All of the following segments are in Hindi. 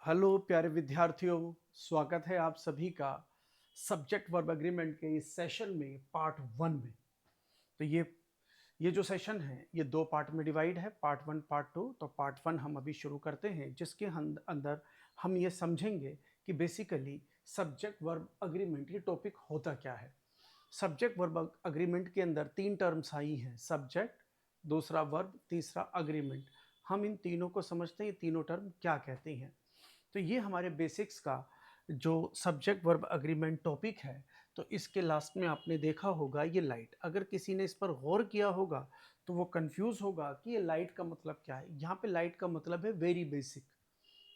हेलो प्यारे विद्यार्थियों, स्वागत है आप सभी का सब्जेक्ट वर्ब एग्रीमेंट के इस सेशन में पार्ट वन में। तो ये जो सेशन है ये दो पार्ट में डिवाइड है, पार्ट वन पार्ट टू। तो पार्ट वन हम अभी शुरू करते हैं, जिसके अंदर हम ये समझेंगे कि बेसिकली सब्जेक्ट वर्ब अग्रीमेंट ये टॉपिक होता क्या है। सब्जेक्ट वर्ब अग्रीमेंट के अंदर तीन टर्म्स आई हैं, सब्जेक्ट, दूसरा वर्ब, तीसरा अग्रीमेंट। हम इन तीनों को समझते हैं, ये तीनों टर्म क्या कहती हैं। तो ये हमारे बेसिक्स का जो सब्जेक्ट वर्ब अग्रीमेंट टॉपिक है। तो इसके लास्ट में आपने देखा होगा ये लाइट, अगर किसी ने इस पर गौर किया होगा तो वो कंफ्यूज होगा कि ये लाइट का मतलब क्या है। यहाँ पे लाइट का मतलब है वेरी बेसिक,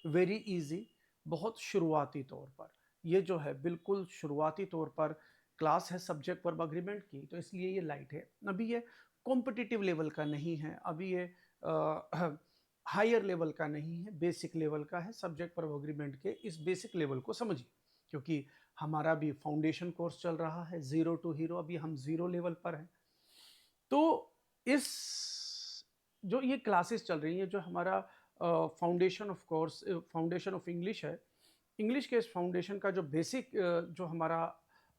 वेरी इजी, बहुत शुरुआती तौर पर। ये जो है बिल्कुल शुरुआती तौर पर क्लास है सब्जेक्ट वर्ब अग्रीमेंट की, तो इसलिए ये लाइट है। अभी ये कॉम्पिटिटिव लेवल का नहीं है, अभी ये हायर लेवल का नहीं है, बेसिक लेवल का है। सब्जेक्ट वर्ब अग्रीमेंट के इस बेसिक लेवल को समझिए, क्योंकि हमारा भी फाउंडेशन कोर्स चल रहा है जीरो टू हीरो, अभी हम जीरो लेवल पर हैं। तो इस जो ये क्लासेस चल रही हैं, जो हमारा foundation of course, foundation of English है, इंग्लिश के इस फाउंडेशन का जो बेसिक जो हमारा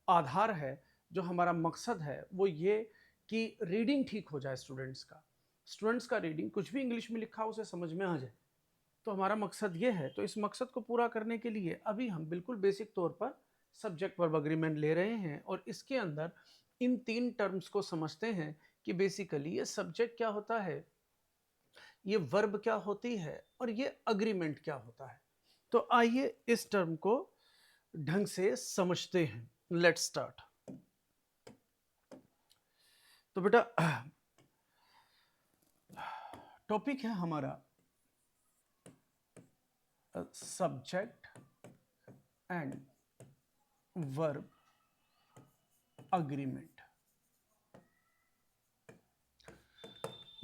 आधार है, जो हमारा मकसद है, वो ये कि रीडिंग ठीक हो जाए स्टूडेंट्स का रीडिंग, कुछ भी इंग्लिश में लिखा हो उसे समझ में आ जाए। तो हमारा मकसद ये है। तो इस मकसद को पूरा करने के लिए अभी हम बिल्कुल बेसिक तौर पर सब्जेक्ट वर्ब अग्रीमेंट ले रहे हैं, और इसके अंदर इन तीन टर्म्स को समझते हैं कि बेसिकली ये सब्जेक्ट क्या होता है, ये वर्ब क्या होती है, और ये अग्रीमेंट क्या होता है। तो आइए इस टर्म को ढंग से समझते हैं। Let's start. तो बेटा टॉपिक है हमारा सब्जेक्ट एंड वर्ब अग्रीमेंट।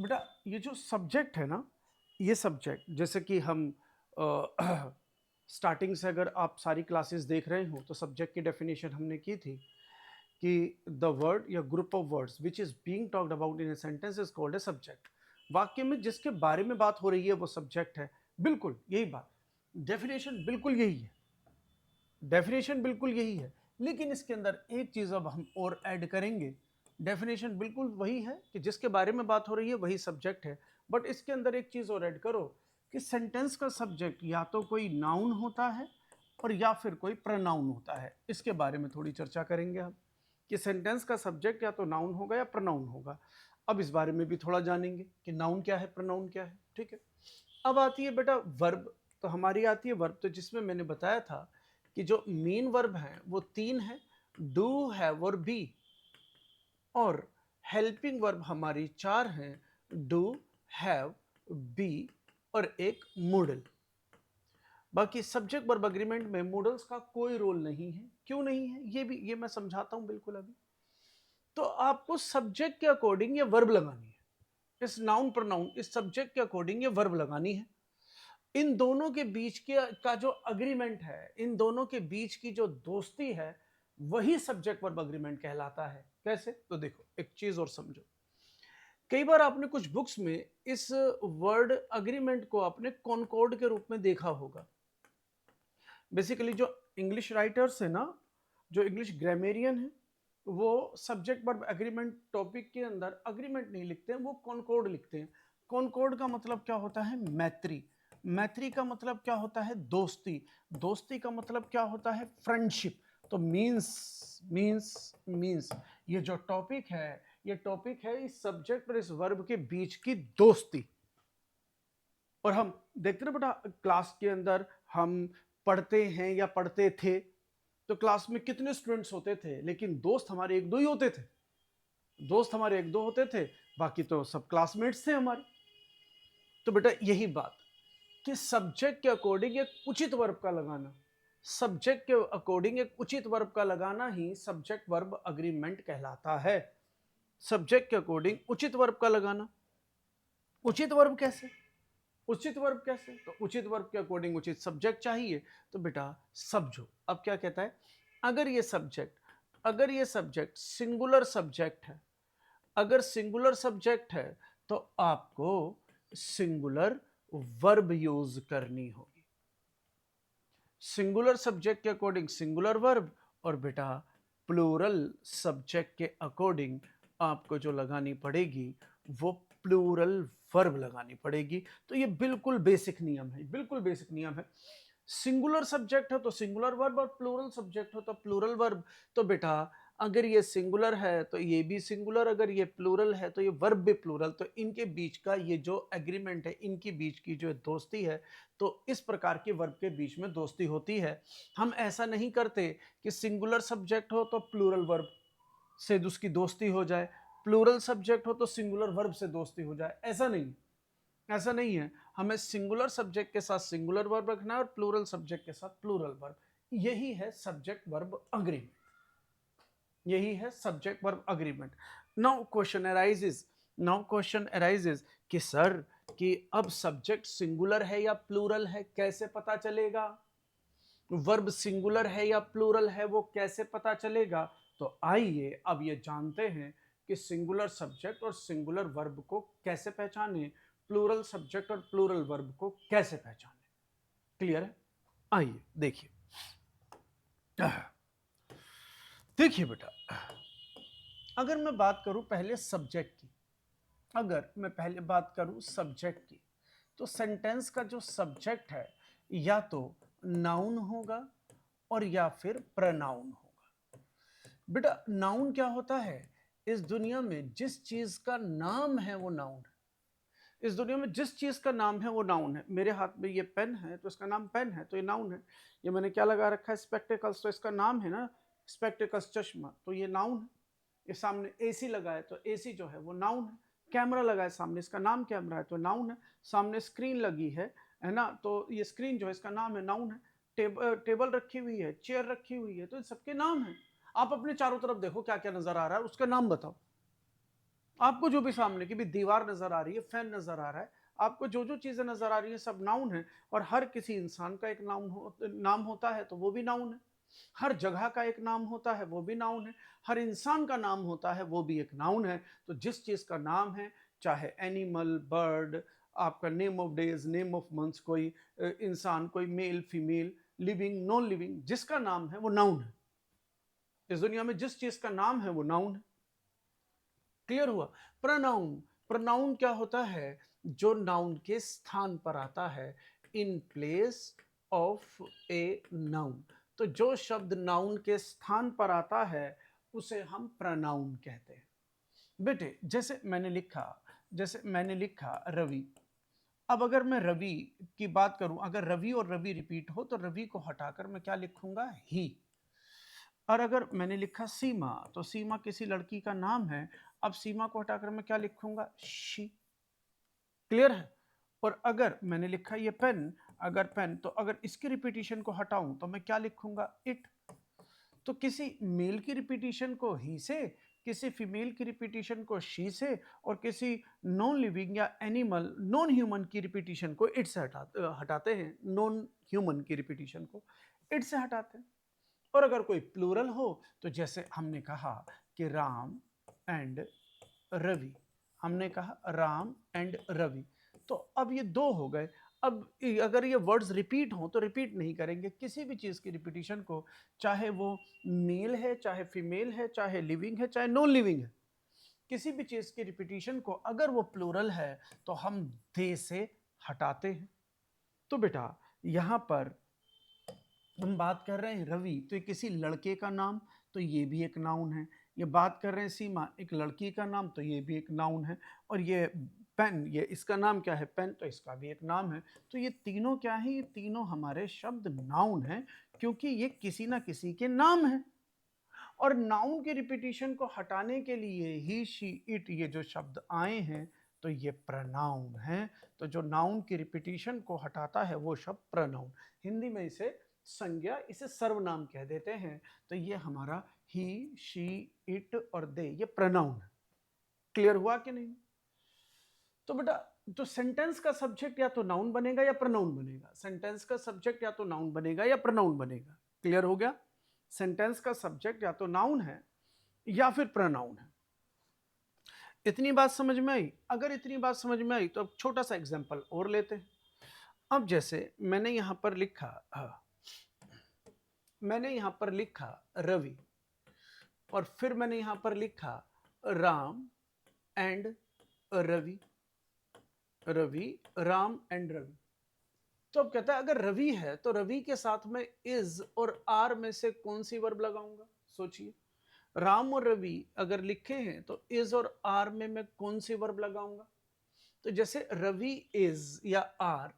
बेटा ये जो सब्जेक्ट है ना, ये सब्जेक्ट जैसे कि हम स्टार्टिंग से अगर आप सारी क्लासेस देख रहे हो तो सब्जेक्ट की डेफिनेशन हमने की थी कि द वर्ड या group of words which is being talked about in a sentence is called a subject. वाक्य में जिसके बारे में बात हो रही है वो सब्जेक्ट है। बिल्कुल यही बात, डेफिनेशन बिल्कुल यही है, डेफिनेशन बिल्कुल यही है। लेकिन इसके अंदर एक चीज अब हम और ऐड करेंगे। डेफिनेशन बिल्कुल वही है कि जिसके बारे में बात हो रही है वही सब्जेक्ट है, बट इसके अंदर एक चीज और ऐड करो कि सेंटेंस का सब्जेक्ट या तो कोई नाउन होता है और या फिर कोई प्रनाउन होता है। इसके बारे में थोड़ी चर्चा करेंगे हम कि सेंटेंस का सब्जेक्ट या तो नाउन होगा या प्रनाउन होगा। अब इस बारे में भी थोड़ा जानेंगे कि नाउन क्या है, प्रनाउन क्या है। ठीक है, अब आती है बेटा वर्ब। तो हमारी आती है वर्ब, तो जिसमें मैंने बताया था कि जो मेन वर्ब हैं वो तीन है, डू, हैव और बी। और हेल्पिंग वर्ब हमारी चार हैं, डू, हैव, बी और एक मूडल। बाकी सब्जेक्ट वर्ब अग्रीमेंट में मूडल्स का कोई रोल नहीं है। क्यों नहीं है ये मैं समझाता हूं बिल्कुल अभी। तो आपको सब्जेक्ट के अकॉर्डिंग ये वर्ब लगानी है, इस नाउन प्रोनाउन इस सब्जेक्ट के अकॉर्डिंग ये वर्ब लगानी है। इन दोनों के बीच के का जो अग्रीमेंट है, इन दोनों के बीच की जो दोस्ती है, वही सब्जेक्ट वर्ब अग्रीमेंट कहलाता है। कैसे? तो देखो एक चीज और समझो। कई बार आपने कुछ बुक्स में इस वर्ड अग्रीमेंट को आपने कॉनकॉर्ड के रूप में देखा होगा। बेसिकली जो इंग्लिश राइटर्स है ना, जो इंग्लिश ग्रामेरियन है, वो सब्जेक्ट वर्ब एग्रीमेंट टॉपिक के अंदर अग्रीमेंट नहीं लिखते हैं, वो कॉनकॉर्ड लिखते हैं। कॉनकॉर्ड का मतलब क्या होता है? मैत्री। मैत्री का मतलब क्या होता है? दोस्ती। दोस्ती का मतलब क्या होता है? फ्रेंडशिप। तो मीन्स ये जो टॉपिक है, ये टॉपिक है इस सब्जेक्ट और इस वर्ब के बीच की दोस्ती। और हम देखते ना बेटा, क्लास के अंदर हम पढ़ते हैं या पढ़ते थे, तो क्लास में कितने स्टूडेंट्स होते थे, लेकिन दोस्त हमारे एक दो ही होते थे। दोस्त हमारे एक दो होते थे, बाकी तो सब क्लासमेट्स थे हमारे। तो बेटा यही बात कि सब्जेक्ट के अकॉर्डिंग एक उचित वर्ब का लगाना, सब्जेक्ट के अकॉर्डिंग एक उचित वर्ब का लगाना ही सब्जेक्ट वर्ब अग्रीमेंट कहलाता है। सब्जेक्ट के अकॉर्डिंग उचित वर्ब का लगाना। उचित वर्ब कैसे? उचित वर्ब कैसे? तो उचित वर्ब के अकॉर्डिंग उचित सब्जेक्ट चाहिए। तो बेटा समझो अब क्या कहता है। अगर ये सब्जेक्ट सिंगुलर सब्जेक्ट है, अगर सिंगुलर सब्जेक्ट है तो आपको सिंगुलर वर्ब यूज करनी होगी। सिंगुलर सब्जेक्ट के अकॉर्डिंग सिंगुलर वर्ब, और बेटा प्लूरल सब्जेक्ट के अकॉर्डिंग आपको जो लगानी पड़ेगी वो प्लूरल वर्ब लगानी पड़ेगी। तो ये बिल्कुल बेसिक नियम है, बिल्कुल बेसिक नियम है। सिंगुलर सब्जेक्ट है तो सिंगुलर वर्ब, और प्लूरल सब्जेक्ट हो तो प्लूरल वर्ब। तो बेटा अगर ये सिंगुलर है तो ये भी सिंगुलर, अगर ये प्लूरल है तो ये वर्ब भी प्लूरल। तो इनके बीच का ये जो एग्रीमेंट है, इनके बीच की जो दोस्ती है, तो इस प्रकार के वर्ब के बीच में दोस्ती होती है। हम ऐसा नहीं करते कि सिंगुलर सब्जेक्ट हो तो प्लूरल वर्ब से उसकी दोस्ती हो जाए, प्लूरल सब्जेक्ट हो तो सिंगुलर वर्ब से दोस्ती हो जाए। ऐसा नहीं, ऐसा नहीं है। हमें सिंगुलर सब्जेक्ट के साथ सिंगुलर वर्ब रखना है और प्लूरल सब्जेक्ट के साथ प्लूरल वर्ब। यही है सब्जेक्ट वर्ब अग्रीमेंट, यही है subject verb agreement. Now question arises कि सर कि अब सब्जेक्ट सिंगुलर है या प्लूरल है, कैसे पता चलेगा? वर्ब सिंगुलर है या प्लूरल है, वो कैसे पता चलेगा? तो आइए अब ये जानते हैं कि सिंगुलर सब्जेक्ट और सिंगुलर वर्ब को कैसे पहचाने, प्लूरल सब्जेक्ट और प्लूरल वर्ब को कैसे पहचाने। क्लियर है? आइए देखिए। देखिए बेटा, अगर मैं बात करूं पहले सब्जेक्ट की, अगर मैं पहले बात करूं सब्जेक्ट की, तो सेंटेंस का जो सब्जेक्ट है या तो नाउन होगा और या फिर प्रनाउन होगा। बेटा नाउन क्या होता है? इस दुनिया में जिस चीज का नाम है वो नाउन है। इस दुनिया में जिस चीज का नाम है वो नाउन है। मेरे हाथ में ये पेन है तो इसका नाम पेन है, तो ये नाउन है। ये मैंने क्या लगा रखा है? स्पेक्टिकल्स, तो इसका नाम है ना स्पेक्टिकल्स, चश्मा, तो ये नाउन है। ये सामने एसी लगा है तो एसी जो है वो नाउन है। कैमरा लगा है सामने, इसका नाम कैमरा है, तो नाउन है। सामने स्क्रीन लगी है ना, तो ये स्क्रीन जो है इसका नाम है, नाउन है। टेबल रखी हुई है, चेयर रखी हुई है, तो इन सबके नाम है। आप अपने चारों तरफ देखो क्या क्या नजर आ रहा है, उसका नाम बताओ। आपको जो भी सामने की भी दीवार नजर आ रही है, फैन नजर आ रहा है, आपको जो जो चीजें नजर आ रही है सब नाउन है। और हर किसी इंसान का एक नाम होता है तो वो भी नाउन है। हर जगह का एक नाम होता है वो भी नाउन है। हर इंसान का नाम होता है वो भी एक नाउन है। तो जिस चीज का नाम है, चाहे एनिमल, बर्ड, आपका name of days, name of months, कोई इंसान, कोई male female, living non living, जिसका नाम है वो नाउन है। इस दुनिया में जिस चीज का नाम है वो नाउन है। क्लियर हुआ? प्रनाउन, प्रनाउन क्या होता है? जो नाउन के स्थान पर आता है, in place of a noun. तो जो शब्द नाउन के स्थान पर आता है उसे हम प्रनाउन कहते हैं। बेटे जैसे मैंने लिखा रवि। अब अगर मैं रवि की बात करूं, अगर रवि और रवि रिपीट हो तो रवि को हटाकर मैं क्या लिखूंगा? ही। और अगर मैंने लिखा सीमा, तो सीमा किसी लड़की का नाम है। अब सीमा को हटाकर मैं क्या लिखूंगा? शी। क्लियर है? और अगर मैंने लिखा ये पेन, अगर पेन, तो अगर इसकी रिपीटिशन को हटाऊं तो मैं क्या लिखूंगा? इट। तो किसी मेल की रिपीटिशन को ही से, किसी फीमेल की रिपीटिशन को शी से, और किसी नॉन लिविंग या एनिमल, नॉन ह्यूमन की रिपीटिशन को इट से हटाते हैं। नॉन ह्यूमन की रिपीटिशन को इट से हटाते हैं। और अगर कोई प्लूरल हो तो जैसे हमने कहा कि राम एंड रवि, हमने कहा राम एंड रवि, तो अब ये दो हो गए। अब अगर ये वर्ड्स रिपीट हो तो रिपीट नहीं करेंगे किसी भी चीज की रिपीटिशन को, चाहे वो मेल है, चाहे फीमेल है, चाहे लिविंग है, चाहे नॉन लिविंग है। किसी भी चीज की रिपीटिशन को अगर वो प्लूरल है तो हम दे से हटाते हैं। तो बेटा यहां पर हम बात कर रहे हैं रवि, तो ये किसी लड़के का नाम, तो ये भी एक नाउन है। ये बात कर रहे हैं सीमा, एक लड़की का नाम, तो ये भी एक नाउन है। और ये पेन, ये इसका नाम क्या है? पेन, तो इसका भी एक नाम है। तो ये तीनों क्या है? ये तीनों हमारे शब्द नाउन हैं, क्योंकि ये किसी ना किसी के नाम है। और नाउन के रिपीटिशन को हटाने के लिए ही, शी, इट, ये जो शब्द आए हैं तो ये प्रनाउन है। तो जो नाउन की रिपीटिशन को हटाता है वो शब्द प्रनाउन। हिंदी में इसे संज्ञा, इसे सर्वनाम कह देते हैं। तो ये हमारा ही, शी, इट और दे, ये प्रनाउन है। क्लियर हुआ कि नहीं? तो बेटा तो सेंटेंस का सब्जेक्ट या तो नाउन बनेगा या प्रनाउन बनेगा। सेंटेंस का सब्जेक्ट या तो नाउन बनेगा या प्रनाउन बनेगा। क्लियर हो गया? सेंटेंस का सब्जेक्ट या तो नाउन है या फिर प्रनाउन है। इतनी बात समझ में आई? अगर इतनी बात समझ में आई तो अब छोटा सा एग्जांपल और लेते हैं। अब जैसे मैंने यहां पर लिखा मैंने यहां पर लिखा रवि और फिर मैंने यहां पर लिखा राम एंड रवि, रवि, राम एंड रवि। तो अब कहता है अगर रवि है तो रवि के साथ में इज और आर में से कौन सी वर्ब लगाऊंगा? सोचिए, राम और रवि अगर लिखे हैं तो इज और आर में मैं कौन सी वर्ब लगाऊंगा? तो जैसे रवि इज या are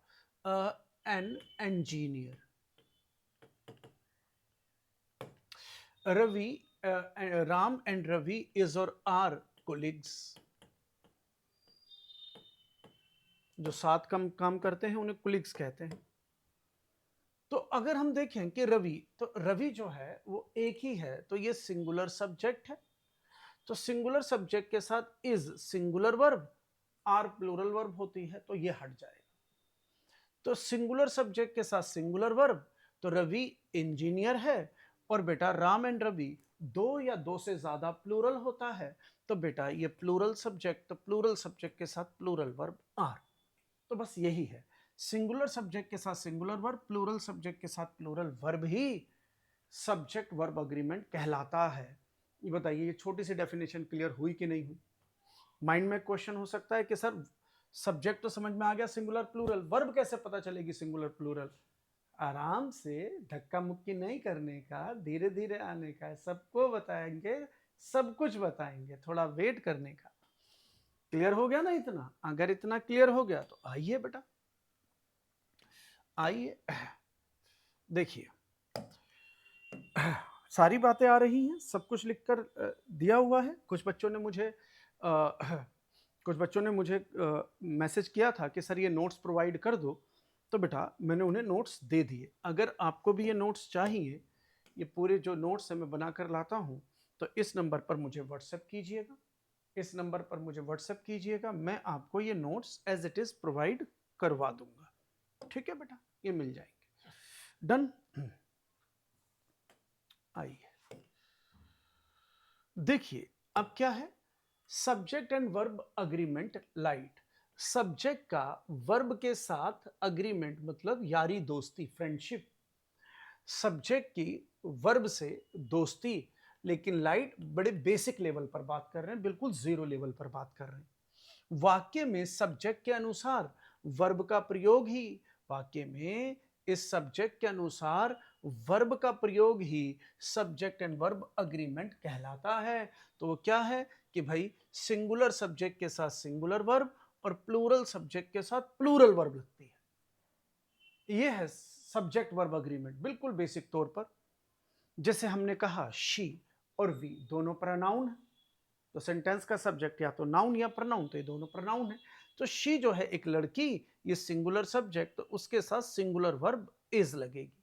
an engineer, Ravi, Ram and Ravi is और आर कोलिग्स, जो साथ काम करते हैं उन्हें कोलिग्स कहते हैं। तो अगर हम देखें कि रवि, तो रवि जो है वो एक ही है, तो ये सिंगुलर सब्जेक्ट है। तो सिंगुलर सब्जेक्ट के साथ is singular verb, are plural verb होती है, तो ये हट जाएगा। तो सिंगुलर सब्जेक्ट के साथ सिंगुलर वर्ब, तो रवि इंजीनियर है, और बेटा राम एंड रवि दो या दो से ज्यादा प्लूरल होता है, तो बेटा ये प्लूरल सब्जेक्ट, तो प्लूरल सब्जेक्ट के साथ प्लूरल वर्ब आर। तो बस यही है, सिंगुलर सब्जेक्ट के साथ सिंगुलर वर्ब, प्लूरल सब्जेक्ट के साथ प्लूरल वर्ब ही सब्जेक्ट वर्ब अग्रीमेंट कहलाता है। ये बताइए, ये छोटी सी डेफिनेशन क्लियर हुई कि नहीं हुई? माइंड में क्वेश्चन हो सकता है कि सर सब्जेक्ट तो समझ में आ गया, सिंगुलर प्लूरल, वर्ब कैसे पता चलेगी सिंगुलर प्लूरल? आराम से, धक्का मुक्की नहीं करने का, धीरे धीरे आने का, सबको बताएंगे, सब कुछ बताएंगे, थोड़ा वेट करने का। क्लियर हो गया ना इतना? अगर इतना क्लियर हो गया तो आइए बेटा, आइए देखिए, सारी बातें आ रही हैं, सब कुछ लिखकर दिया हुआ है। कुछ बच्चों ने मुझे मैसेज किया था कि सर ये नोट्स प्रोवाइड कर दो, तो बेटा मैंने उन्हें नोट्स दे दिए। अगर आपको भी ये नोट्स चाहिए, ये पूरे जो नोट्स है मैं बनाकर लाता हूँ, तो इस नंबर पर मुझे व्हाट्सएप कीजिएगा, इस नंबर पर मुझे व्हाट्सएप कीजिएगा, मैं आपको ये notes as it is provide करवा दूंगा। ठीक है बेटा, ये मिल जाएंगे। डन। आइए देखिए, अब क्या है, subject and verb agreement light. Subject का वर्ब के साथ अग्रीमेंट मतलब यारी दोस्ती, फ्रेंडशिप। सब्जेक्ट की वर्ब से दोस्ती, लेकिन लाइट बड़े बेसिक लेवल पर बात कर रहे हैं, बिल्कुल जीरो लेवल पर बात कर रहे हैं। वाक्य में सब्जेक्ट के अनुसार वर्ब का प्रयोग ही, वाक्य में इस सब्जेक्ट के अनुसार वर्ब का प्रयोग ही सब्जेक्ट एंड वर्ब अग्रीमेंट कहलाता है। तो वो क्या है कि भाई सिंगुलर सब्जेक्ट के साथ सिंगुलर वर्ब और प्लूरल सब्जेक्ट के साथ प्लूरल वर्ब लगती है। ये है सब्जेक्ट वर्ब अग्रीमेंट, बिल्कुल बेसिक तौर पर। जैसे हमने कहा शी और वी दोनों प्रोनाउन है, तो सेंटेंस का सब्जेक्ट या तो नाउन या प्रोनाउन, तो ये दोनों प्रोनाउन है। तो शी जो है एक लड़की, ये सिंगुलर सब्जेक्ट, तो उसके साथ सिंगुलर वर्ब इज लगेगी।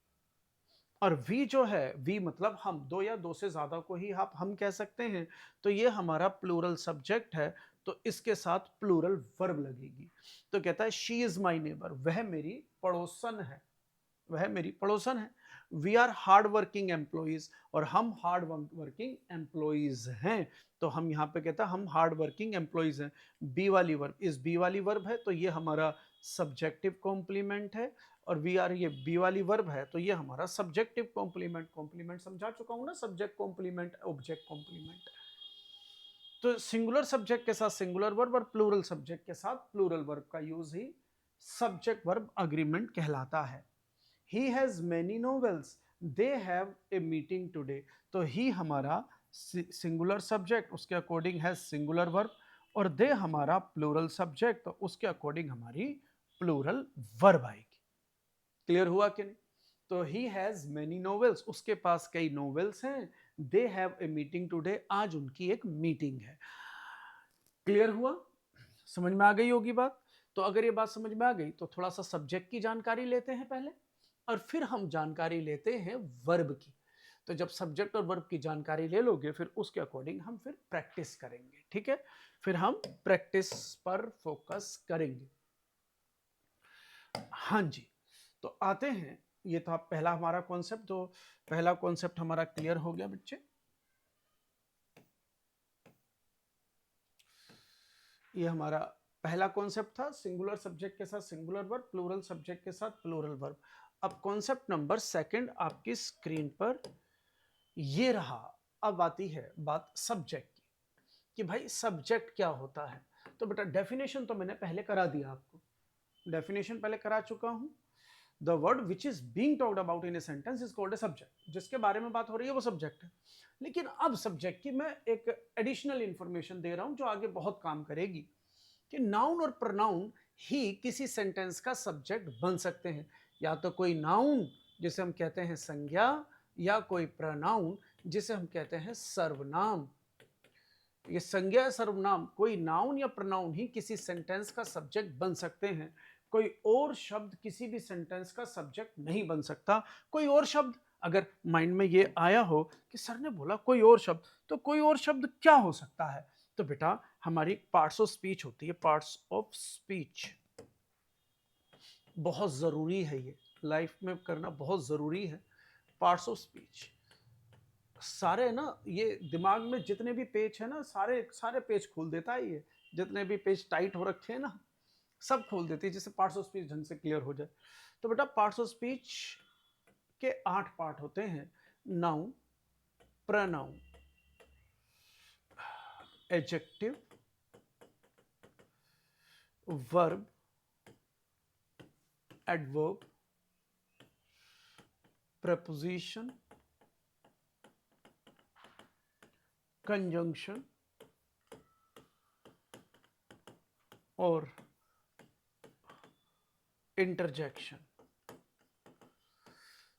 और वी जो है, वी मतलब हम, दो या दो से ज्यादा को ही आप हम कह सकते हैं, तो ये हमारा प्लूरल सब्जेक्ट है, तो इसके साथ प्लूरल वर्ब लगेगी। तो कहता है शी इज माई नेबर, वह मेरी पड़ोसन है, वह मेरी पड़ोसन है। We are hard working employees, और हम हार्ड वर्किंग एम्प्लॉइज हैं। तो हम यहाँ पे कहता है हम हार्ड वर्किंग एम्प्लॉइज हैं। बी वाली वर्ब, इस बी वाली वर्ब है, तो ये हमारा सब्जेक्टिव कॉम्प्लीमेंट है, और वी आर ये बी वाली वर्ब है, तो ये हमारा सब्जेक्टिव कॉम्प्लीमेंट। कॉम्प्लीमेंट समझा चुका हूं ना, सब्जेक्ट कॉम्प्लीमेंट, ऑब्जेक्ट कॉम्प्लीमेंट। तो सिंगुलर सब्जेक्ट के साथ सिंगुलर वर्ब और प्लूरल सब्जेक्ट के साथ प्लूरल वर्ब का यूज ही सब्जेक्ट वर्ब अग्रीमेंट कहलाता है। He has many novels. They have a meeting today. तो ही हमारा सिंगुलर सब्जेक्ट, उसके अकॉर्डिंग है सिंगुलर वर्ब, और दे हमारा प्लूरल सब्जेक्ट, तो उसके अकॉर्डिंग हमारी प्लूरल वर्ब आएगी। क्लियर हुआ कि नहीं? तो ही हैज मेनी नोवेल्स, उसके पास कई नोवेल्स हैं। They have a meeting today, आज उनकी एक मीटिंग है। क्लियर हुआ? समझ में आ गई होगी बात? तो अगर ये बात समझ में आ गई तो थोड़ा सा सब्जेक्ट की जानकारी लेते हैं पहले, और फिर हम जानकारी लेते हैं वर्ब की। तो जब सब्जेक्ट और वर्ब की जानकारी ले लोगे, फिर उसके अकॉर्डिंग हम फिर प्रैक्टिस करेंगे। ठीक है, फिर हम प्रैक्टिस पर फोकस करेंगे। हाँ जी, तो आते हैं, ये था पहला हमारा कॉन्सेप्ट। तो पहला कॉन्सेप्ट हमारा क्लियर हो गया बच्चे। ये हमारा पहला कॉन्सेप्ट था, सिंगुलर सब्जेक्ट के साथ सिंगुलर वर्ब, प्लूरल सब्जेक्ट के साथ प्लूरल वर्ब। अब कॉन्सेप्ट नंबर सेकंड आपकी स्क्रीन पर ये रहा। अब आती है बात सब्जेक्ट की कि भाई सब्जेक्ट क्या होता है। तो बेटा डेफिनेशन तो मैंने पहले करा दिया आपको, डेफिनेशन पहले करा चुका हूं। The word which is being talked about in a sentence is called a subject. जिसके बारे में बात हो रही है वो सब्जेक्ट है। लेकिन अब सब्जेक्ट की मैं एक एडिशनल इंफॉर्मेशन दे रहा हूं जो आगे बहुत काम करेगी कि नाउन और प्रोनाउन ही किसी सेंटेंस का सब्जेक्ट बन सकते हैं। या तो कोई नाउन जिसे हम कहते हैं संज्ञा, या कोई प्रोनाउन जिसे हम कहते हैं सर्वनाम। ये संज्ञा या सर्वनाम, कोई नाउन या प्रोनाउन ही किसी सेंटेंस का सब्जेक्ट बन सकते हैं। कोई और शब्द किसी भी सेंटेंस का सब्जेक्ट नहीं बन सकता। कोई और शब्द, अगर माइंड में ये आया हो कि सर ने बोला कोई और शब्द, तो कोई और शब्द क्या हो सकता है? तो बेटा हमारी पार्ट्स ऑफ स्पीच होती है, पार्ट्स ऑफ स्पीच। बहुत जरूरी है, ये लाइफ में करना बहुत जरूरी है। पार्ट्स ऑफ स्पीच सारे ना, ये दिमाग में जितने भी पेज है ना, सारे सारे पेज खोल देता है ये। जितने भी पेज टाइट हो रखे हैं ना, सब खोल देती है, जिससे पार्ट्स ऑफ स्पीच ढंग से क्लियर हो जाए। तो बेटा पार्ट्स ऑफ स्पीच के 8 पार्ट होते हैं। Noun, pronoun, adjective, verb, adverb, preposition, conjunction और इंटरजेक्शन।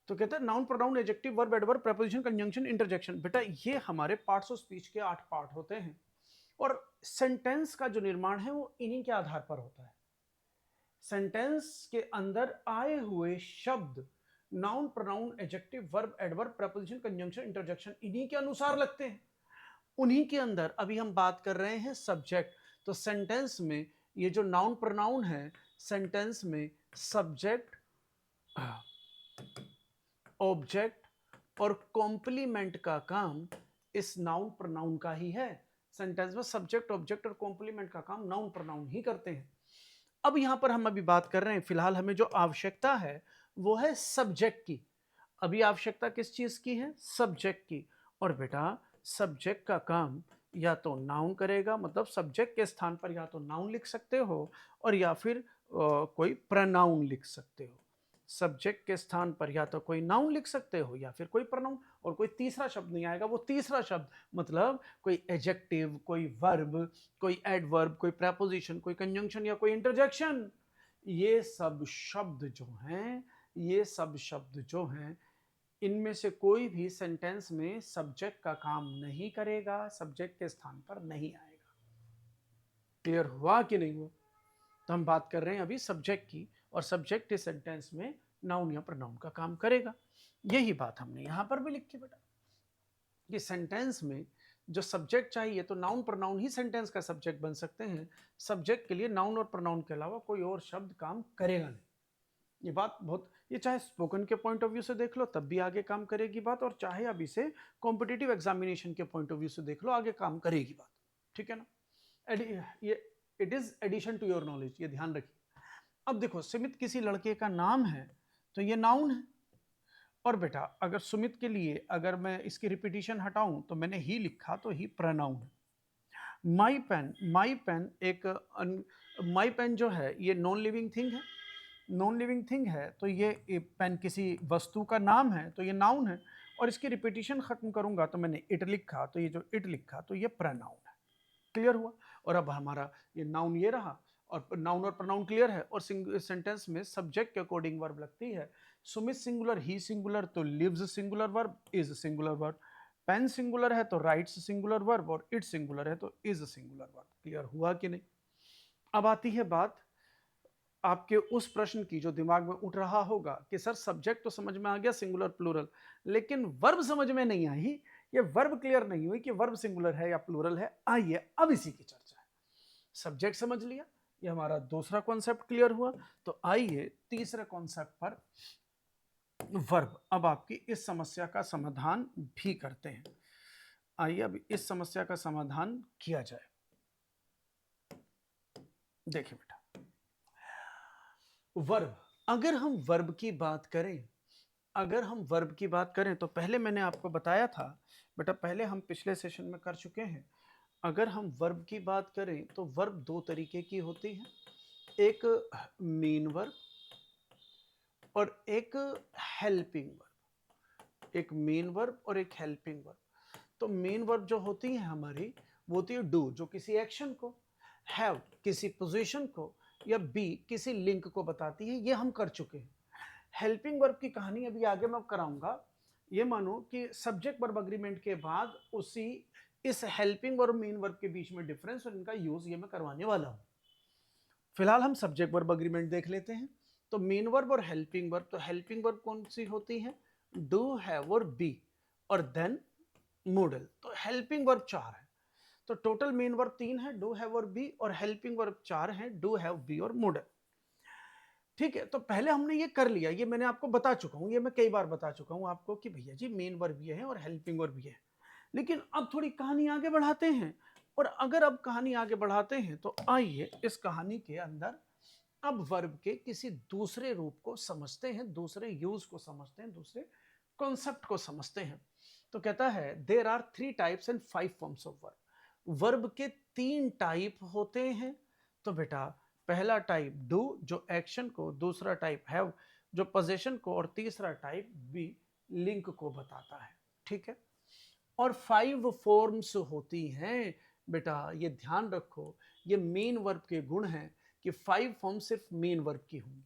तो कहते हैं noun, pronoun, adjective, verb, adverb, preposition, conjunction, interjection. बेटा ये हमारे पार्ट्स ऑफ स्पीच के 8 पार्ट होते हैं। और सेंटेंस का जो निर्माण है वो इन्हीं के आधार पर होता है। सेंटेंस के अंदर आए हुए शब्द noun, pronoun, adjective, verb, adverb, preposition, conjunction, interjection इन्हीं के अनुसार लगते हैं। उन्हीं के अंदर अभी हम बात कर रहे हैं सब्जेक्ट। तो सेंटेंस में ये जो नाउन प्रोनाउन है, सेंटेंस में सब्जेक्ट, ऑब्जेक्ट और कॉम्प्लीमेंट का काम इस नाउन प्रोनाउन का ही है। सेंटेंस में सब्जेक्ट, ऑब्जेक्ट और कॉम्प्लीमेंट का काम नाउन प्रोनाउन ही करते हैं। अब यहां पर हम अभी बात कर रहे हैं, फिलहाल हमें जो आवश्यकता है वो है सब्जेक्ट की। अभी आवश्यकता किस चीज की है? सब्जेक्ट की। और बेटा सब्जेक्ट का काम या तो नाउन करेगा, मतलब सब्जेक्ट के स्थान पर या तो नाउन लिख सकते हो और या फिर कोई प्रोनाउन लिख सकते हो। सब्जेक्ट के स्थान पर या तो कोई नाउन लिख सकते हो या फिर कोई प्रोनाउन, और कोई तीसरा शब्द नहीं आएगा। वो तीसरा शब्द मतलब कोई एडजेक्टिव, कोई वर्ब, कोई एडवर्ब, कोई प्रीपोजिशन, कोई कंजंक्शन या कोई इंटरजेक्शन। ये सब शब्द जो हैं, ये सब शब्द जो हैं, इनमें से कोई भी सेंटेंस में सब्जेक्ट का काम नहीं करेगा, सब्जेक्ट के स्थान पर नहीं आएगा। क्लियर हुआ कि नहीं हुआ? तो हम बात कर रहे हैं अभी सब्जेक्ट की, और सब्जेक्ट इस सेंटेंस में नाउन या प्रोनाउन का काम करेगा। यही बात हमने यहां पर भी लिखी बेटा, कि सेंटेंस में जो सब्जेक्ट चाहिए, तो नाउन प्रोनाउन ही सेंटेंस का सब्जेक्ट बन सकते हैं। सब्जेक्ट के लिए नाउन और प्रोनाउन के अलावा कोई और शब्द काम करेगा नहीं। ये बात बहुत, ये चाहे स्पोकन के पॉइंट ऑफ व्यू से देख लो तब भी आगे काम करेगी बात, और चाहे अब इसे कॉम्पिटिटिव एग्जामिनेशन के पॉइंट ऑफ व्यू से देख लो, आगे काम करेगी बात। ठीक है ना? ये it is addition to your knowledge, ये ध्यान रखिए। अब देखो, सुमित किसी लड़के का नाम है तो ये नाउन है। और बेटा अगर सुमित के लिए अगर मैं इसकी रिपीटिशन हटाऊं तो मैंने ही लिखा तो ही प्रोनाउन है। माई पेन, माई पेन एक माई पेन जो है ये नॉन लिविंग थिंग है। नॉन लिविंग थिंग है तो ये पेन किसी वस्तु का नाम है तो ये नाउन है। और इसकी रिपीटिशन खत्म करूंगा तो मैंने इट लिखा, तो ये जो इट लिखा तो ये प्रोनाउन है। क्लियर हुआ? और अब हमारा ये नाउन ये रहा, और नाउन और प्रोनाउन क्लियर है। और सेंटेंस में सब्जेक्ट के अकॉर्डिंग वर्ब लगती है। सुमित सिंगुलर, ही सिंगुलर तो lives singular verb, is singular verb. Pen singular है तो राइट्स सिंगुलर वर्ब, और इट सिंगुलर है तो इज सिंगुलर वर्ब। क्लियर हुआ कि नहीं? अब आती है बात आपके उस प्रश्न की जो दिमाग में उठ रहा होगा कि सर सब्जेक्ट तो समझ में आ गया, सिंगुलर प्लूरल, लेकिन वर्ब समझ में नहीं आई। ये वर्ब क्लियर नहीं हुई कि वर्ब सिंगुलर है या प्लूरल है। आइए अब इसी की चर्चा है। सब्जेक्ट समझ लिया, ये हमारा दूसरा कॉन्सेप्ट क्लियर हुआ। तो आइए तीसरे कॉन्सेप्ट पर, वर्ब। अब आपकी इस समस्या का समाधान भी करते हैं। आइए अब इस समस्या का समाधान किया जाए। देखिए बेटा, वर्ब अगर हम वर्ब की बात करें, अगर हम वर्ब की बात करें तो पहले मैंने आपको बताया था बेटा, पहले हम पिछले सेशन में कर चुके हैं। अगर हम वर्ब की बात करें तो वर्ब दो तरीके की होती है, एक मेन वर्ब और एक हेल्पिंग वर्ब। एक मेन वर्ब और एक हेल्पिंग वर्ब। तो मेन वर्ब जो होती है हमारी, वो होती है डू, जो किसी एक्शन को, हैव किसी पोजीशन को, या बी किसी लिंक को बताती है। ये हम कर चुके हैं। हेल्पिंग वर्ब की कहानी अभी आगे मैं कराऊंगा। ये मानो कि सब्जेक्ट वर्ब अग्रीमेंट के बाद उसी इस हेल्पिंग और मेन वर्ब के बीच में डिफरेंस और इनका यूज ये मैं करवाने वाला हूं। फिलहाल हम सब्जेक्ट वर्ब अग्रीमेंट देख लेते हैं। तो मेन वर्ब और हेल्पिंग वर्ब, तो हेल्पिंग वर्ब कौन सी होती है? डू, हैव और बी, और देन मोडल। तो हेल्पिंग वर्ब चार है। तो टोटल मेन वर्ब तीन है, डू, हैव और बी, और हेल्पिंग वर्ब चार है, डू, हैव, बी और मोडल। ठीक है, तो पहले हमने ये कर लिया, ये मैंने आपको बता चुका हूं, ये मैं कई बार बता चुका हूं आपको कि भैया जी मेन वर्ब ये है और हेल्पिंग वर्ब ये है। लेकिन अब थोड़ी कहानी आगे बढ़ाते हैं। और अगर अब कहानी आगे बढ़ाते हैं तो आइए इस कहानी के अंदर अब वर्ब के किसी दूसरे रूप को समझते हैं, दूसरे यूज को समझते हैं, दूसरे कॉन्सेप्ट को समझते हैं। तो कहता है there are 3 types and 5 forms of verb. Verb के 3 टाइप होते हैं। तो बेटा पहला टाइप डू जो एक्शन को, दूसरा टाइप हैव जो पोजीशन को, और तीसरा टाइप बी लिंक को बताता है। ठीक है, और 5 फॉर्म्स होती हैं। बेटा ये ध्यान रखो, ये मेन वर्ब के गुण हैं कि 5 फॉर्म सिर्फ मेन वर्ब की होंगी।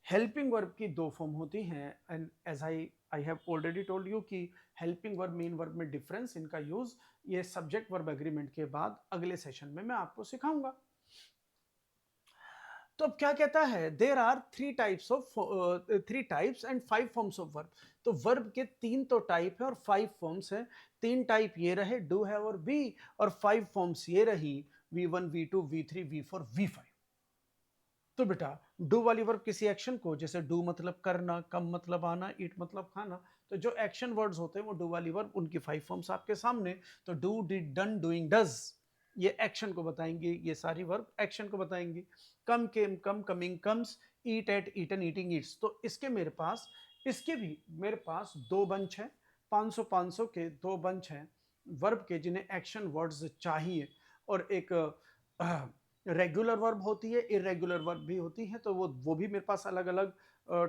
हेल्पिंग वर्ब की 2 फॉर्म होती हैं, and as I have already told you कि हेल्पिंग वर्ब मेन वर्ब में डिफरेंस, इनका यूज ये सब्जेक्ट वर्ब एग्रीमेंट के बाद अगले सेशन में मैं आपको सिखाऊंगा। तो अब क्या कहता है, there are 3 types and 5 forms of verb. तो वर्ब के 3 तो टाइप है और 5 फॉर्म्स है। 3 टाइप ये रहे डू, हैव और बी, और 5 फॉर्म्स ये रही V1, V2, V3, V4, V5। तो बेटा डू वाली वर्ब किसी एक्शन को, जैसे डू मतलब करना, कम मतलब आना, ईट मतलब खाना, तो जो एक्शन वर्ड्स होते हैं वो डू वाली वर्ब, उनकी 5 फॉर्म्स आपके सामने। तो do, did, done, doing, does, ये एक्शन को बताएंगे, ये सारी वर्ब एक्शन को बताएंगी। कम, came, come, coming, comes, eat, ate, eaten, eating, eats. तो इसके मेरे पास, इसके भी मेरे पास 2 बंच है, 500 के 2 बंच हैं वर्ब के, जिन्हें एक्शन वर्ड्स चाहिए। और एक रेगुलर वर्ब होती है, इरेगुलर वर्ब भी होती है। तो वो भी मेरे पास अलग अलग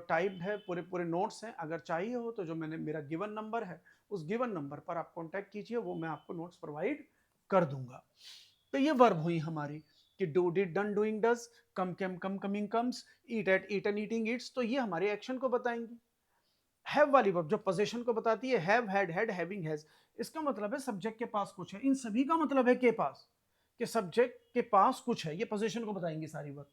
टाइप है, पूरे पूरे नोट्स हैं। अगर चाहिए हो तो जो मैंने, मेरा गिवन नंबर है, उस गिवन नंबर पर आप कांटेक्ट कीजिए, वो मैं आपको नोट्स प्रोवाइड कर दूंगा। तो ये वर्ब हुई हमारी कि do, did, done, doing, does, come, came, come, coming, comes, eat, ate, eaten, eating, eats. तो ये हमारे एक्शन को बताएंगी। हैव वाली वर्ब जो पोजीशन को बताती है, have, had, had, having, has. इसका मतलब है सब्जेक्ट के पास कुछ है। इन सभी का मतलब है के पास, कि सब्जेक्ट के पास कुछ है, ये पोजीशन को बताएंगी सारी वर्ब।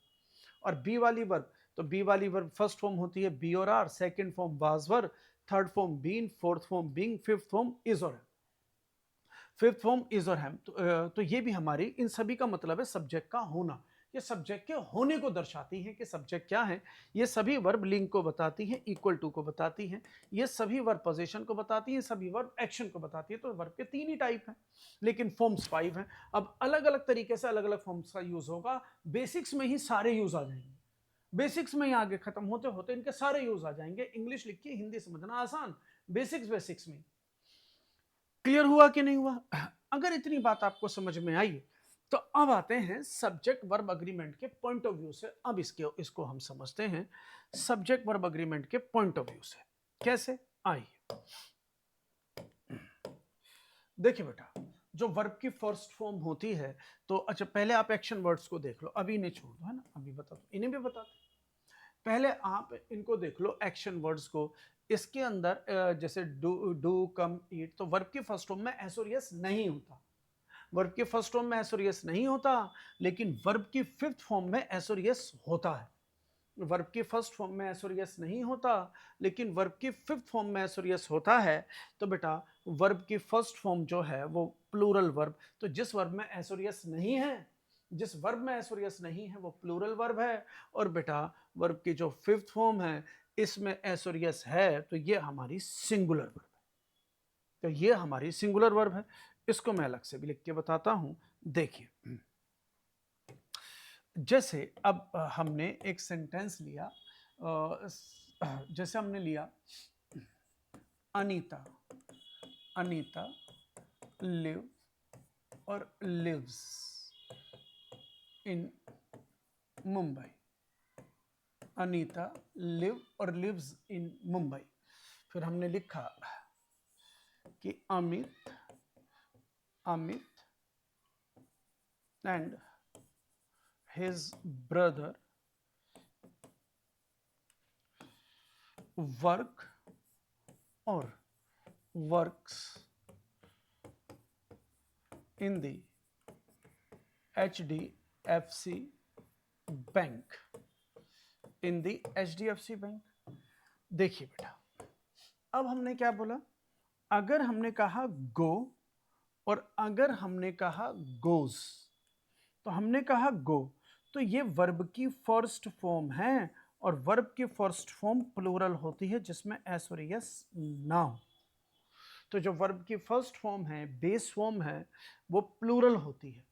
और बी वाली वर्ब, तो बी वाली वर्ब फर्स्ट फॉर्म होती है बी और are, second form was were, third form been, fourth form being, fifth form is और फिफ्थ फॉर्म इज और हैम। तो ये भी हमारी, इन सभी का मतलब है सब्जेक्ट का होना। ये सब्जेक्ट के होने को दर्शाती है कि सब्जेक्ट क्या है। ये सभी वर्ब लिंक को बताती हैं, इक्वल टू को बताती हैं, ये सभी वर्ब पोजीशन को बताती हैं, सभी वर्ब एक्शन को बताती है। तो वर्ब के 3 ही टाइप हैं, लेकिन फॉर्म्स 5 हैं। अब अलग अलग तरीके से अलग अलग फॉर्म्स का यूज होगा। बेसिक्स में ही सारे यूज आ जाएंगे, बेसिक्स में ही आगे खत्म होते होते इनके सारे यूज आ जाएंगे। इंग्लिश लिख के हिंदी समझना आसान, बेसिक्स बेसिक्स में। क्लियर हुआ कि नहीं हुआ? अगर इतनी बात आपको समझ में आई तो अब आते हैं सब्जेक्ट वर्ब अग्रीमेंट के पॉइंट ऑफ व्यू से। अब इसको हम समझते हैं सब्जेक्ट वर्ब अग्रीमेंट के पॉइंट ऑफ व्यू से। कैसे? आइए देखिए बेटा, जो वर्ब की फर्स्ट फॉर्म होती है, तो अच्छा पहले आप एक्शन वर्ड्स को देख लो, अभी इन्हें छोड़ दो, है ना, अभी बता दो, इन्हें भी बता दो। पहले आप इनको देख लो एक्शन वर्ड्स को। इसके अंदर जैसे डू, डू, कम, ईट, तो वर्ब की फर्स्ट फॉर्म में एस और यस नहीं होता। वर्ब के फर्स्ट फॉर्म में एस और यस नहीं होता, लेकिन वर्ब की फिफ्थ फॉर्म में एस और यस होता है। वर्ब की फर्स्ट फॉर्म में एस और यस नहीं होता, लेकिन वर्ब की फिफ्थ फॉर्म में एस और यस होता है। तो बेटा वर्ब की फर्स्ट फॉर्म जो है वो प्लूरल वर्ब। तो जिस वर्ब में एस और यस नहीं है, जिस वर्ब में एस और यस नहीं है वो प्लूरल वर्ब है। और बेटा वर्ब की जो फिफ्थ फॉर्म है, इसमें एस और यस है, तो ये हमारी सिंगुलर वर्ब है। तो ये हमारी सिंगुलर वर्ब है। इसको मैं अलग से भी लिख के बताता हूं। देखिए जैसे अब हमने एक सेंटेंस लिया जैसे हमने लिया अनीता, अनीता लिव और lives in Mumbai, Anita live और लिव्स इन मुंबई। फिर हमने लिखा कि Amit, Amit and his brother work और works in the HDFC bank, in the HDFC bank. देखिए बेटा, अब हमने क्या बोला, अगर हमने कहा गो और अगर हमने कहा गोज, तो हमने कहा गो तो ये वर्ब की फर्स्ट फॉर्म है और वर्ब की फर्स्ट फॉर्म प्लूरल होती है जिसमें एस और यस ना हो। तो जो वर्ब की फर्स्ट फॉर्म है, बेस फॉर्म है, वो प्लूरल होती है।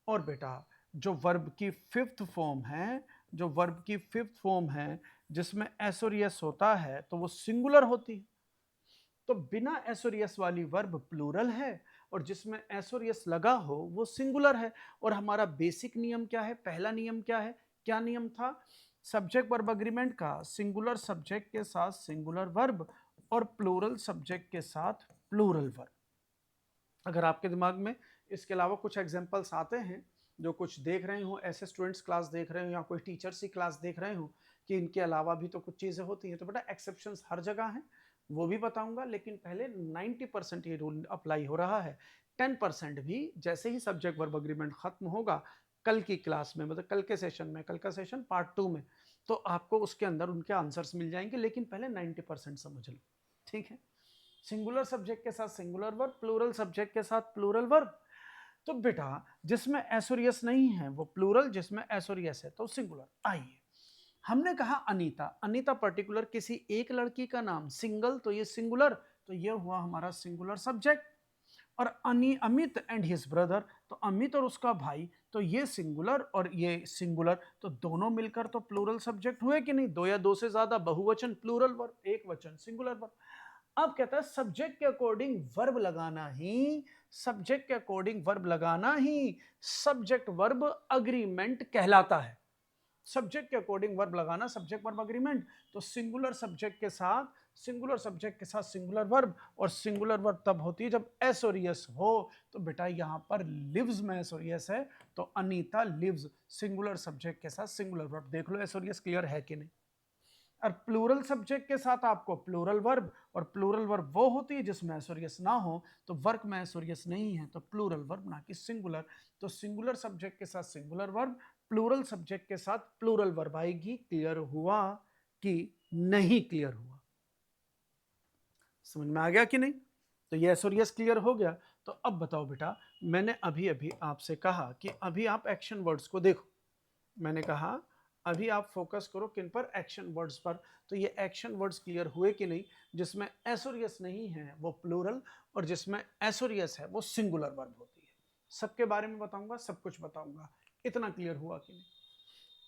और बेटा जो वर्ब की फिफ्थ फॉर्म है, जो वर्ब की फिफ्थ फॉर्म है जिसमें एस और यस होता है, तो वो सिंगुलर होती है। तो बिना एस और यस वाली वर्ब प्लूरल है और जिसमें एस और यस लगा हो वो सिंगुलर है। और हमारा बेसिक नियम क्या है, पहला नियम क्या है, क्या नियम था, सब्जेक्ट वर्ब अग्रीमेंट का सिंगुलर सब्जेक्ट के साथ सिंगुलर वर्ब और प्लूरल सब्जेक्ट के साथ प्लूरल वर्ब। अगर आपके दिमाग में इसके अलावा कुछ एग्जांपल्स आते हैं, जो कुछ देख रहे हो, ऐसे स्टूडेंट्स क्लास देख रहे हो या कोई टीचर्स की क्लास देख रहे हो कि इनके अलावा भी तो कुछ चीज़ें होती हैं, तो बेटा एक्सेप्शंस हर जगह हैं, वो भी बताऊंगा। लेकिन पहले 90% ये रूल अप्लाई हो रहा है, 10% भी जैसे ही सब्जेक्ट वर्ब अग्रीमेंट खत्म होगा कल की क्लास में, मतलब कल के सेशन में, कल का सेशन पार्ट 2 में, तो आपको उसके अंदर उनके आंसर्स मिल जाएंगे। लेकिन पहले 90% समझ लो, ठीक है। सिंगुलर सब्जेक्ट के साथ सिंगुलर वर्ब, प्लूरल सब्जेक्ट के साथ प्लूरल वर्ब। तो बेटा जिसमें एस और यस नहीं है वो प्लूरल, जिसमें एस और यस है तो सिंगुलर। आइए, हमने कहा अनीता, अनीता पर्टिकुलर किसी एक लड़की का नाम, सिंगल तो ये सिंगुलर, तो ये हुआ हमारा सिंगुलर सब्जेक्ट। और अमित एंड हिज ब्रदर, तो अमित और उसका भाई, तो ये सिंगुलर और ये सिंगुलर, तो दोनों मिलकर तो प्लूरल सब्जेक्ट हुए कि नहीं, दो या दो से ज्यादा, बहुवचन प्लूरल वर्ब, एक वचन सिंगुलर वर्ब। अब कहता है सब्जेक्ट के अकॉर्डिंग वर्ब लगाना ही, सब्जेक्ट के अकॉर्डिंग वर्ब लगाना ही सब्जेक्ट वर्ब अग्रीमेंट कहलाता है। सब्जेक्ट के अकॉर्डिंग वर्ब लगाना सब्जेक्ट वर्ब अग्रीमेंट। तो सिंगुलर सब्जेक्ट के साथ सिंगुलर सब्जेक्ट के साथ सिंगुलर वर्ब, और सिंगुलर वर्ब तब होती है जब एस और यस हो। तो बेटा यहां पर लिव्स में एस और यस है, तो अनीता लिव्स, सिंगुलर सब्जेक्ट के साथ सिंगुलर वर्ब। देख लो एस और यस क्लियर है कि नहीं। और प्लूरल सब्जेक्ट के साथ आपको प्लूरल वर्ब, और प्लूरल वर्ब वो होती है जिसमें एस और यस ना हो, तो वर्क में एस और यस नहीं है तो प्लूरल वर्ब ना कि सिंगुलर। तो सिंगुलर सब्जेक्ट के साथ सिंगुलर वर्ब, प्लूरल सब्जेक्ट के साथ प्लूरल वर्ब आएगी। क्लियर हुआ कि नहीं क्लियर हुआ, समझ में आ गया कि नहीं। तो ये एस और यस क्लियर हो गया। तो अब बताओ बेटा, मैंने अभी अभी आपसे कहा कि अभी आप एक्शन वर्ड्स को देखो, मैंने कहा अभी आप फोकस करो किन पर, एक्शन वर्ड्स पर। तो ये एक्शन वर्ड्स क्लियर हुए कि नहीं, जिसमें एस और यस नहीं है वो प्लूरल, और जिसमें एस और यस है वो सिंगुलर वर्ब होती है। सबके बारे में बताऊंगा, सब कुछ बताऊंगा। इतना क्लियर हुआ कि नहीं,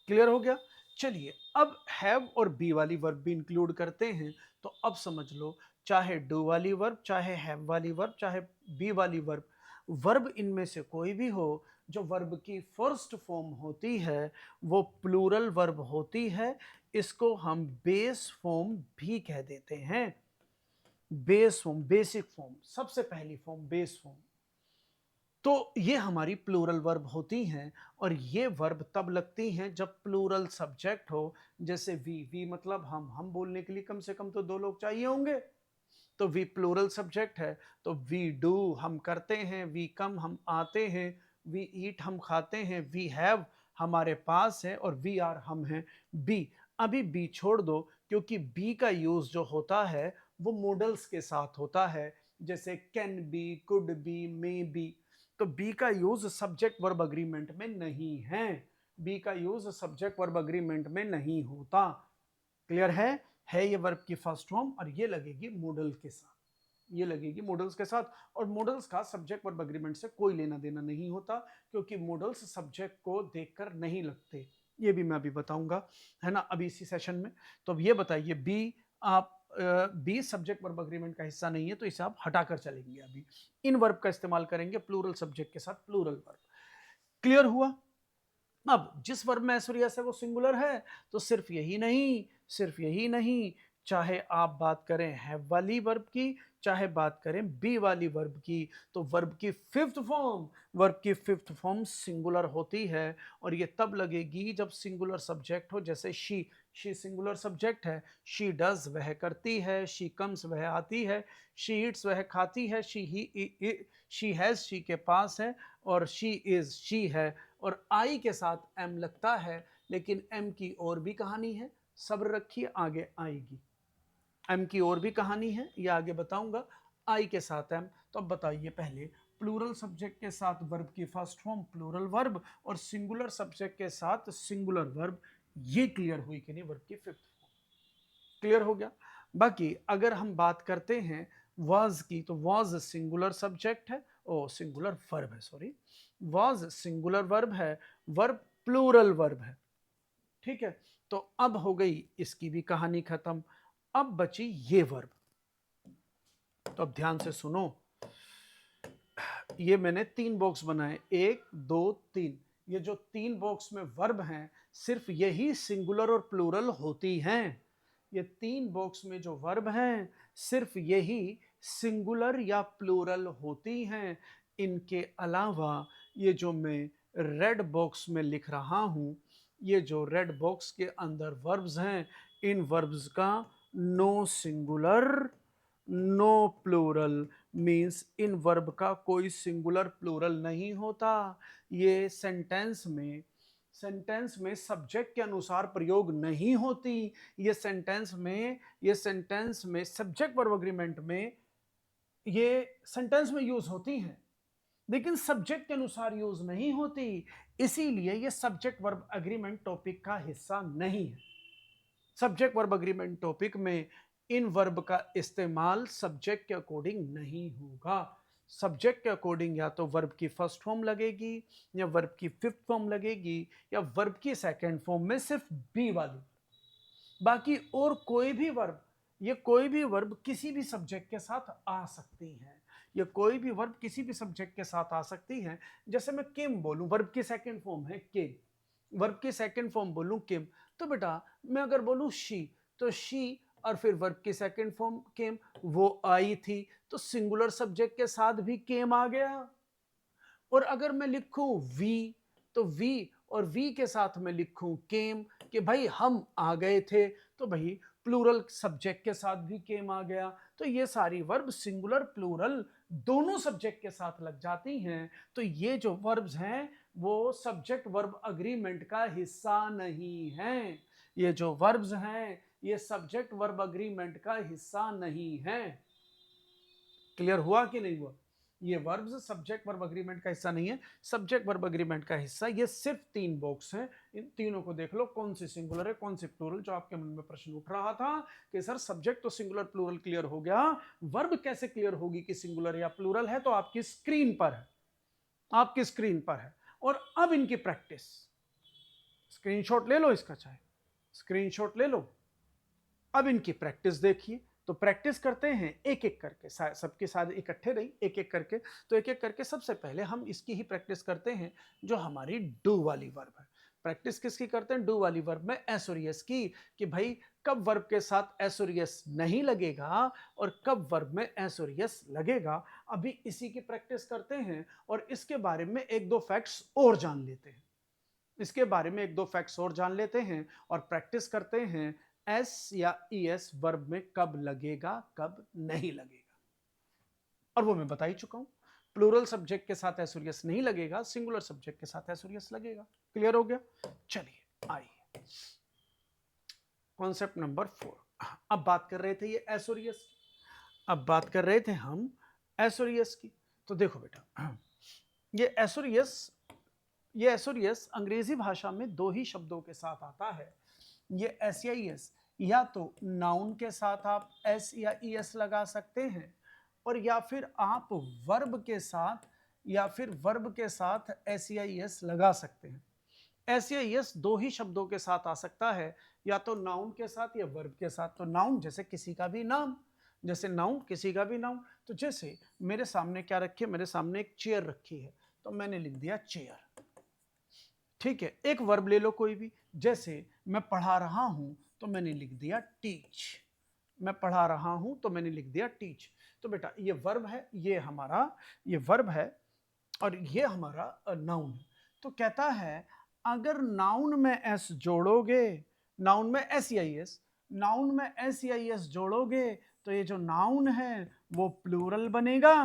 क्लियर हो गया। चलिए अब हैव और बी वाली वर्ब भी इंक्लूड करते हैं। तो अब समझ लो, चाहे डू वाली वर्ब, चाहे हैव वाली वर्ब, चाहे बी वाली वर्ब, वर्ब इनमें से कोई भी हो, जो वर्ब की फर्स्ट फॉर्म होती है वो प्लूरल वर्ब होती है। इसको हम बेस फॉर्म भी कह देते हैं। बेस फॉर्म, बेसिक फॉर्म, सबसे पहली फॉर्म बेस फॉर्म। तो ये हमारी प्लूरल वर्ब होती हैं, और ये वर्ब तब लगती हैं जब प्लूरल सब्जेक्ट हो। जैसे वी मतलब हम बोलने के लिए कम से कम तो दो लोग चाहिए होंगे, तो वी प्लूरल सब्जेक्ट है। तो वी डू हम करते हैं, वी कम हम आते हैं, वी ईट हम खाते हैं, वी हैव हमारे पास है, और वी आर हम हैं। बी, अभी बी छोड़ दो, क्योंकि बी का यूज जो होता है वो मॉडल्स के साथ होता है, जैसे can be, could be, may be. तो बी का यूज सब्जेक्ट वर्ब अग्रीमेंट में नहीं है, बी का यूज सब्जेक्ट वर्ब अग्रीमेंट में नहीं होता। क्लियर है ये वर्ब की फर्स्ट फॉर्म, और ये लगेगी मॉडल के साथ, ये लगेगी मॉडल्स के साथ। और मॉडल्स का सब्जेक्ट वर्ब अग्रीमेंट से कोई लेना देना नहीं होता, क्योंकि मॉडल्स सब्जेक्ट को देखकर नहीं लगते, ये भी मैं अभी बताऊंगा, है ना, अभी इसी सेशन में। तो अब ये बताइए, बी आप बी सब्जेक्ट वर्ब अग्रीमेंट का हिस्सा नहीं है, तो इसे आप हटाकर चलेंगे। अभी इन वर्ब का इस्तेमाल करेंगे प्लूरल सब्जेक्ट के साथ, प्लूरल वर्ब। क्लियर हुआ? अब जिस वर्ब में एसोरियस है वो सिंगुलर है, तो सिर्फ यही नहीं, सिर्फ यही नहीं, चाहे आप बात करें हैव वाली वर्ब की, चाहे बात करें बी वाली वर्ब की, तो वर्ब की फिफ्थ फॉर्म सिंगुलर होती है। और ये तब लगेगी जब सिंगुलर सब्जेक्ट हो, जैसे शी सिंगुलर सब्जेक्ट है, शी डज वह करती है, शी कम्स वह आती है, शी ईट्स वह खाती है, शी हैज शी के पास है, और शी इज शी है, और आई के साथ एम लगता है, लेकिन एम की और भी कहानी है, सब्र रखिए आगे आएगी। एम की और भी कहानी है, ये आगे बताऊंगा। आई के साथ एम। तो अब बताइए, पहले प्लूरल सब्जेक्ट के साथ वर्ब की फर्स्ट फॉर्म प्लूरल वर्ब, और सिंगुलर सब्जेक्ट के साथ सिंगुलर वर्ब, ये क्लियर हुई कि नहीं वर्ब की फिफ्थ फॉर्म? क्लियर हो गया। बाकी अगर हम बात करते हैं वाज की, तो वाज सिंगुलर सब्जेक्ट है, ओ सिंगुलर वर्ब है, सॉरी, वाज सिंगुलर वर्ब है, वर्ब प्लूरल वर्ब है। ठीक है, तो अब हो गई इसकी भी कहानी खत्म। अब बची ये वर्ब। तो अब ध्यान से सुनो, ये मैंने 3 बॉक्स बनाए, 1 2 3। ये जो 3 बॉक्स में वर्ब हैं, सिर्फ यही सिंगुलर और प्लूरल होती हैं। ये 3 बॉक्स में जो वर्ब हैं, सिर्फ यही सिंगुलर या प्लूरल होती हैं। इनके अलावा ये जो मैं रेड बॉक्स में लिख रहा हूं, ये जो रेड बॉक्स के अंदर वर्ब्स हैं, इन वर्ब्स का no singular no plural, means इन वर्ब का कोई सिंगुलर प्लूरल नहीं होता। ये सेंटेंस में सब्जेक्ट के अनुसार प्रयोग नहीं होती। ये सेंटेंस में सब्जेक्ट वर्ब अग्रीमेंट में ये सेंटेंस में यूज होती हैं, लेकिन सब्जेक्ट के अनुसार यूज नहीं होती। इसीलिए ये सब्जेक्ट वर्ब अग्रीमेंट टॉपिक का हिस्सा नहीं है। सब्जेक्ट वर्ब अग्रीमेंट टॉपिक में इन वर्ब का इस्तेमाल सब्जेक्ट के अकॉर्डिंग नहीं होगा। सब्जेक्ट के अकॉर्डिंग या तो वर्ब की फर्स्ट फॉर्म लगेगी, या वर्ब की फिफ्थ फॉर्म लगेगी, या वर्ब की सेकंड फॉर्म में सिर्फ बी वाली। बाकी और कोई भी वर्ब, ये कोई भी वर्ब किसी भी सब्जेक्ट के साथ आ सकती है। ये कोई भी वर्ब किसी भी सब्जेक्ट के साथ आ सकती है। जैसे मैं किम बोलूं, वर्ब की सेकंड फॉर्म है किम, वर्ब की सेकंड फॉर्म बोलूं किम, तो बेटा मैं अगर बोलूं शी, तो शी और फिर वर्ब की सेकंड फॉर्म केम, वो आई थी, तो सिंगुलर सब्जेक्ट के साथ भी केम आ गया। और अगर मैं लिखूं वी, तो वी और वी के साथ मैं लिखूं केम, कि भाई हम आ गए थे, तो भाई प्लूरल सब्जेक्ट के साथ भी केम आ गया। तो ये सारी वर्ब सिंगुलर प्लूरल दोनों सब्जेक्ट के साथ लग जाती हैं। तो ये जो वर्ब्स हैं वो सब्जेक्ट वर्ब अग्रीमेंट का हिस्सा नहीं है। ये जो वर्ब्स हैं ये सब्जेक्ट वर्ब अग्रीमेंट का हिस्सा नहीं है। क्लियर हुआ कि नहीं हुआ? ये वर्ब्स सब्जेक्ट वर्ब अग्रीमेंट का हिस्सा नहीं है। सब्जेक्ट वर्ब अग्रीमेंट का हिस्सा ये सिर्फ 3 बॉक्स हैं। इन तीनों को देख लो, कौन सी सिंगुलर है कौन सी प्लूरल। जो आपके मन में प्रश्न उठ रहा था कि सर सब्जेक्ट तो सिंगुलर प्लूरल क्लियर हो गया, वर्ब कैसे क्लियर होगी कि सिंगुलर या प्लूरल है, तो आपकी स्क्रीन पर है, आपकी स्क्रीन पर है। और अब इनकी प्रैक्टिस, स्क्रीनशॉट ले लो इसका, चाहे स्क्रीनशॉट ले लो। अब इनकी प्रैक्टिस देखिए। तो प्रैक्टिस करते हैं एक एक करके, सबके साथ इकट्ठे नहीं, एक एक करके। तो एक एक करके सबसे पहले हम इसकी ही प्रैक्टिस करते हैं, जो हमारी डू वाली वर्ब है। प्रैक्टिस किसकी करते हैं? डू वाली वर्ब में एसोरियस की, कि भाई कब वर्ब के साथ एसोरियस नहीं लगेगा और कब वर्ब में एसोरियस लगेगा। अभी इसी की प्रैक्टिस करते हैं, और इसके बारे में एक दो फैक्ट्स और जान लेते हैं। इसके बारे में एक दो फैक्ट्स और जान लेते हैं और प्रैक्टिस करते हैं एस या ईएस वर्ब में कब लगेगा कब नहीं लगेगा। और वो मैं बता ही चुका हूं, प्लूरल सब्जेक्ट के साथ एसोरियस नहीं लगेगा, सिंगुलर सब्जेक्ट के साथ एसोरियस लगेगा। क्लियर हो गया? चलिए आइए कॉन्सेप्ट नंबर 4। अब बात कर रहे थे ये एसोरियस की, अब बात कर रहे थे हम एसोरियस की। तो देखो बेटा, ये एसोरियस अंग्रेजी भाषा में दो ही शब्दों के साथ आता है। ये एस या तो नाउन के साथ आप एस या ईएस लगा सकते हैं, और या फिर आप वर्ब के साथ एस या ईएस लगा सकते हैं। एस या यस दो ही शब्दों के साथ आ सकता है, या तो नाउन के साथ या वर्ब के साथ। तो नाउन जैसे किसी का भी नाम, जैसे नाउन किसी का भी नाउन। तो जैसे मेरे सामने क्या रखी है, मेरे सामने एक चेयर रखी है, तो मैंने लिख दिया चेयर। ठीक है, एक वर्ब ले लो कोई भी, जैसे मैं पढ़ा रहा हूं तो मैंने लिख दिया टीच। मैं पढ़ा रहा हूं तो मैंने लिख दिया टीच। तो बेटा ये वर्ब है, ये वर्ब है, और ये हमारा नाउन है। तो कहता है अगर नाउन में एस जोड़ोगे, नाउन में एस या एस, नाउन में एस या एस जोड़ोगे तो ये जो नाउन है वो प्लूरल बनेगा।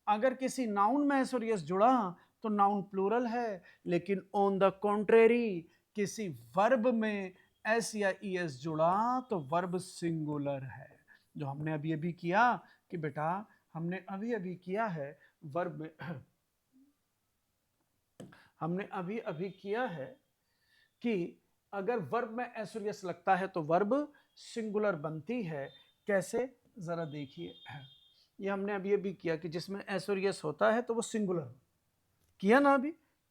अगर किसी नाउन में एस और एस जुड़ा तो नाउन प्लूरल है, लेकिन ऑन द कॉन्ट्रेरी किसी वर्ब में एस या एस जुड़ा तो वर्ब सिंगुलर है। जो हमने अभी अभी किया कि बेटा हमने अभी अभी किया है वर्ब में हमने अभी अभी किया है कि अगर वर्ब में एस और एस लगता है तो वर्ब सिंगुलर बनती है। कैसे, जरा देखिए, ये हमने अभी अभी किया कि जिसमें एस और एस होता है तो वो सिंगुलर किया ना अभी,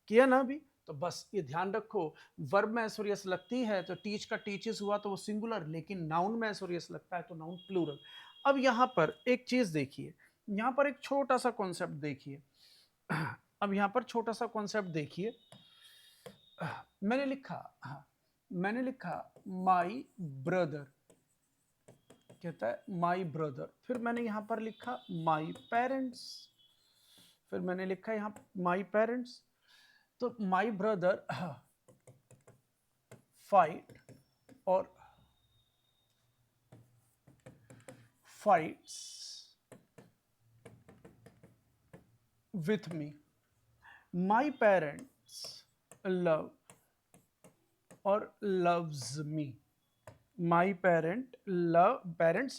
किया ना अभी। तो बस ये ध्यान रखो, वर्ब में एस और एस लगती है तो टीच का टीचेस हुआ तो वो सिंगुलर, लेकिन नाउन में एस और एस लगता है तो नाउन प्लूरल। अब यहां पर एक चीज देखिए, यहां पर एक छोटा सा कॉन्सेप्ट देखिए। अब यहां पर छोटा सा कॉन्सेप्ट देखिए, मैंने लिखा माई ब्रदर, कहता है माई ब्रदर, फिर मैंने यहां पर लिखा माई पेरेंट्स, फिर मैंने लिखा यहां माई पेरेंट्स। तो माई ब्रदर फाइट और fights with me, my parents love और loves me, my parents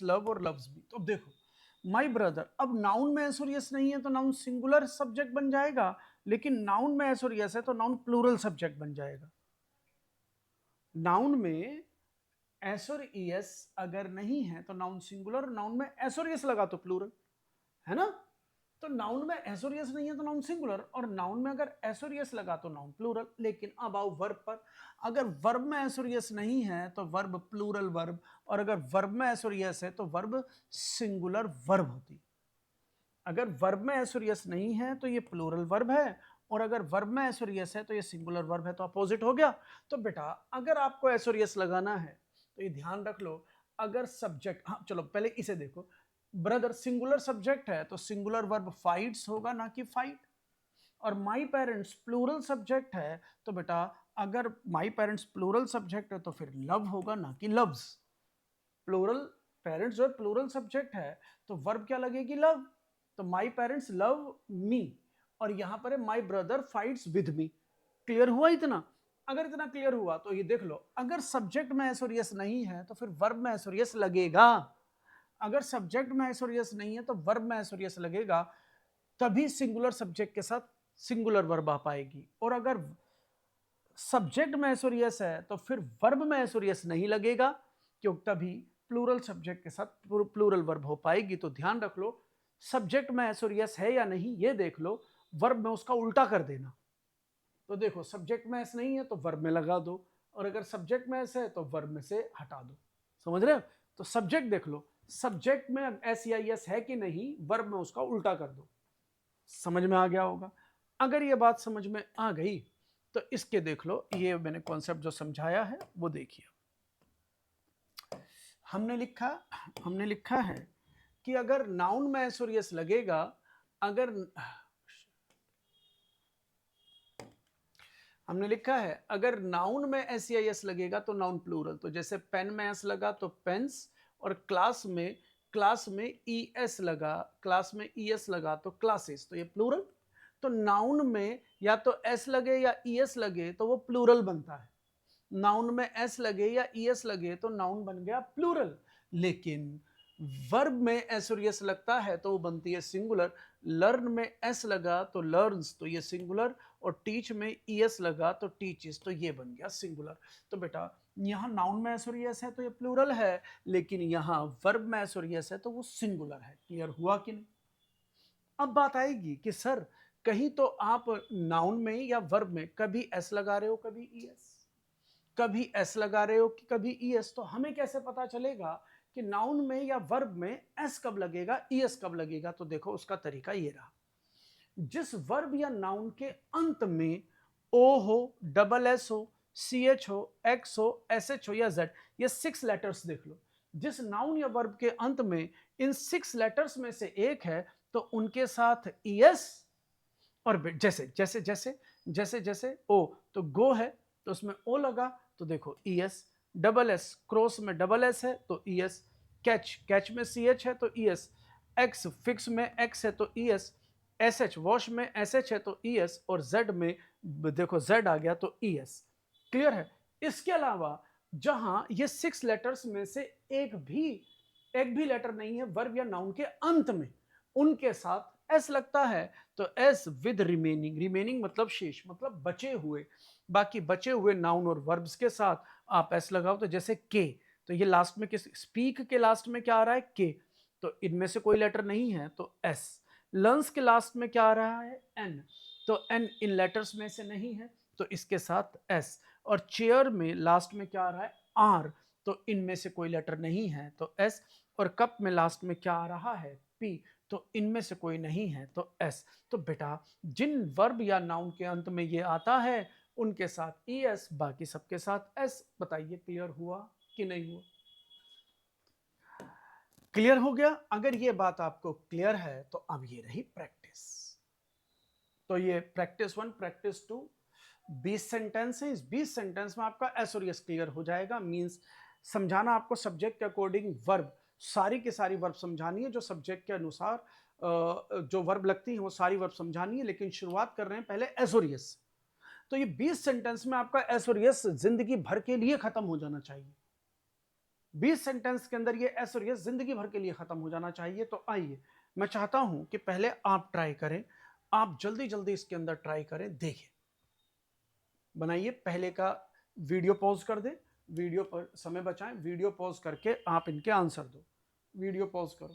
love और लव्स मी। तो देखो माई ब्रदर, अब नाउन में एस और यस नहीं है तो नाउन सिंगुलर सब्जेक्ट बन जाएगा, लेकिन नाउन में एस और यस है तो नाउन प्लूरल सब्जेक्ट बन जाएगा। नाउन में एस और यस अगर नहीं है तो नाउन सिंगुलर, नाउन में एस और यस लगा तो प्लूरल, है ना। तो नाउन में एस और यस नहीं है तो नाउन सिंगुलर, और नाउन में अगर एस और यस लगा तो नाउन प्लूरल। लेकिन अब आओ वर्ब पर, अगर वर्ब में एस और यस नहीं है तो वर्ब प्लूरल वर्ब, और अगर वर्ब में एस और यस है तो वर्ब सिंगुलर वर्ब होती। अगर वर्ब में एस और यस नहीं है तो ये प्लूरल वर्ब है, और अगर वर्ब में एस और यस है तो ये सिंगुलर वर्ब है, तो अपोजिट हो गया। तो बेटा अगर आपको एस और यस लगाना है तो ये ध्यान रख लो, अगर सब्जेक्ट, हाँ चलो पहले इसे देखो, ब्रदर सिंगुलर सब्जेक्ट है तो सिंगुलर वर्ब फाइट्स होगा ना कि फाइट, और माई पेरेंट्स प्लूरल सब्जेक्ट है तो बेटा अगर माई पेरेंट्स प्लूरल सब्जेक्ट है तो फिर लव होगा ना कि लव्स। प्लूरल पेरेंट्स जो है प्लूरल सब्जेक्ट है तो वर्ब क्या लगेगी, लव। तो माई पेरेंट्स लव मी, और यहां पर है my brother fights with me. Clear हुआ इतना? अगर इतना क्लियर हुआ तो ये देख लो, अगर सब्जेक्ट में एस और यस नहीं है तो फिर वर्ब में एस और यस लगेगा। अगर सब्जेक्ट में एस और यस नहीं है तो वर्ब में एस और यस लगेगा, तभी सिंगुलर सब्जेक्ट के साथ सिंगुलर वर्ब आ पाएगी। और अगर सब्जेक्ट में एस और यस है तो फिर वर्ब में एस और यस नहीं लगेगा, क्योंकि तभी प्लूरल सब्जेक्ट के साथ प्लूरल वर्ब हो पाएगी। तो ध्यान रख लो, सब्जेक्ट में एस और यस है या नहीं ये देख लो, वर्ब में उसका उल्टा कर देना। तो देखो सब्जेक्ट में एस नहीं है तो वर्ब में लगा दो, और अगर सब्जेक्ट में एस है तो वर्ब में से हटा दो। समझ रहे हो? तो सब्जेक्ट देख लो, सब्जेक्ट में एस या यस है कि नहीं, वर्ब में उसका उल्टा कर दो। समझ में आ गया होगा? अगर ये बात समझ में आ गई तो इसके देख लो, ये मैंने कॉन्सेप्ट जो समझाया है वो देखिए। हमने लिखा है कि अगर नाउन में एस और यस लगेगा, अगर हमने लिखा है अगर नाउन में एस या यस लगेगा तो नाउन प्लूरल। तो जैसे पेन में एस लगा तो पेन्स, और क्लास में ई एस लगा, क्लास में ई एस लगा तो क्लासेस, तो ये प्लूरल। तो नाउन में या तो एस लगे या ई एस लगे तो वो प्लूरल बनता है। नाउन में एस लगे या ई एस लगे तो नाउन बन गया प्लूरल। लेकिन वर्ब में एस और यस लगता है तो वो बनती है सिंगुलर। लर्न में एस लगा तो लर्न्स, तो ये सिंगुलर, और टीच में ई एस लगा तो टीचेस, तो ये बन गया सिंगुलर। तो बेटा यहाँ नाउन में एस और यस है तो ये प्लूरल है, लेकिन यहाँ वर्ब में एस और यस है तो वो सिंगुलर है। क्लियर हुआ कि नहीं? अब बात आएगी कि सर कहीं तो आप नाउन में या वर्ब में कभी एस लगा रहे हो, कभी ईएस, कभी एस लगा रहे हो कि कभी ईएस, तो हमें कैसे पता चलेगा कि नाउन में या वर्ब में एस कब लगेगा, ईएस कब लगेगा? तो देखो उसका तरीका ये रहा, जिस वर्ब या नाउन के अंत में ओ हो, डबल एस हो, सी एच हो, एक्स हो, एस एच हो या जेड, ये 6 लेटर्स देख लो, जिस नाउन या वर्ब के अंत में इन 6 लेटर्स में से एक है तो उनके साथ ईएस और जैसे जैसे जैसे जैसे जैसे ओ, तो गो है तो उसमें ओ लगा तो देखो ईएस, डबल एस क्रॉस में डबल एस है तो ईएस, कैच कैच में सी एच है तो ईएस, एक्स फिक्स में एक्स है तो ईएस, एस एच वॉश में एस एच है तो ईएस, और जेड में देखो जेड आ गया तो ईएस। क्लियर है? इसके अलावा जहां ये 6 लेटर्स में से एक भी लेटर नहीं है वर्ब या नाउन के अंत में, उनके साथ एस लगता है तो एस विद रिमेनिंग, रिमेनिंग मतलब शेष, मतलब बचे हुए, बाकी बचे हुए नाउन और वर्ब्स के साथ आप एस लगाओ। तो जैसे के, तो ये लास्ट में किस, स्पीक के लास्ट में क्या आ रहा है? के, तो इनमें से कोई लेटर नहीं है तो एस। लर्न्स के लास्ट में क्या आ रहा है? एन, तो एन इन लेटर्स में से नहीं है तो इसके साथ एस। और चेयर में लास्ट में क्या आ रहा है? आर, तो इनमें से कोई लेटर नहीं है तो एस। और कप में लास्ट में क्या आ रहा है? पी, तो इनमें से कोई नहीं है तो एस। तो बेटा जिन वर्ब या नाउन के अंत में ये आता है उनके साथ ई एस, बाकी सबके साथ एस। बताइए क्लियर हुआ कि नहीं हुआ? क्लियर हो गया? अगर ये बात आपको क्लियर है तो अब ये रही प्रैक्टिस। तो ये प्रैक्टिस 1, प्रैक्टिस 2, 20 सेंटेंस है। इस 20 सेंटेंस में आपका एस और यस क्लियर हो जाएगा। मींस समझाना आपको सब्जेक्ट के अकॉर्डिंग वर्ब, सारी की सारी वर्ब समझानी है जो सब्जेक्ट के अनुसार जो वर्ब लगती है वो सारी वर्ब समझानी है। लेकिन शुरुआत कर रहे हैं पहले एस और यस। तो ये 20 सेंटेंस में आपका एस और यस जिंदगी भर के लिए खत्म हो जाना चाहिए। 20 सेंटेंस के अंदर ये एस और यस जिंदगी भर के लिए खत्म हो जाना चाहिए। तो आइए, मैं चाहता हूं कि पहले आप ट्राई करें, आप जल्दी जल्दी इसके अंदर ट्राई करें, देखें, बनाइए। पहले का वीडियो पॉज कर दें, वीडियो पर समय बचाएं, वीडियो पॉज करके आप इनके आंसर दो। वीडियो पॉज करो।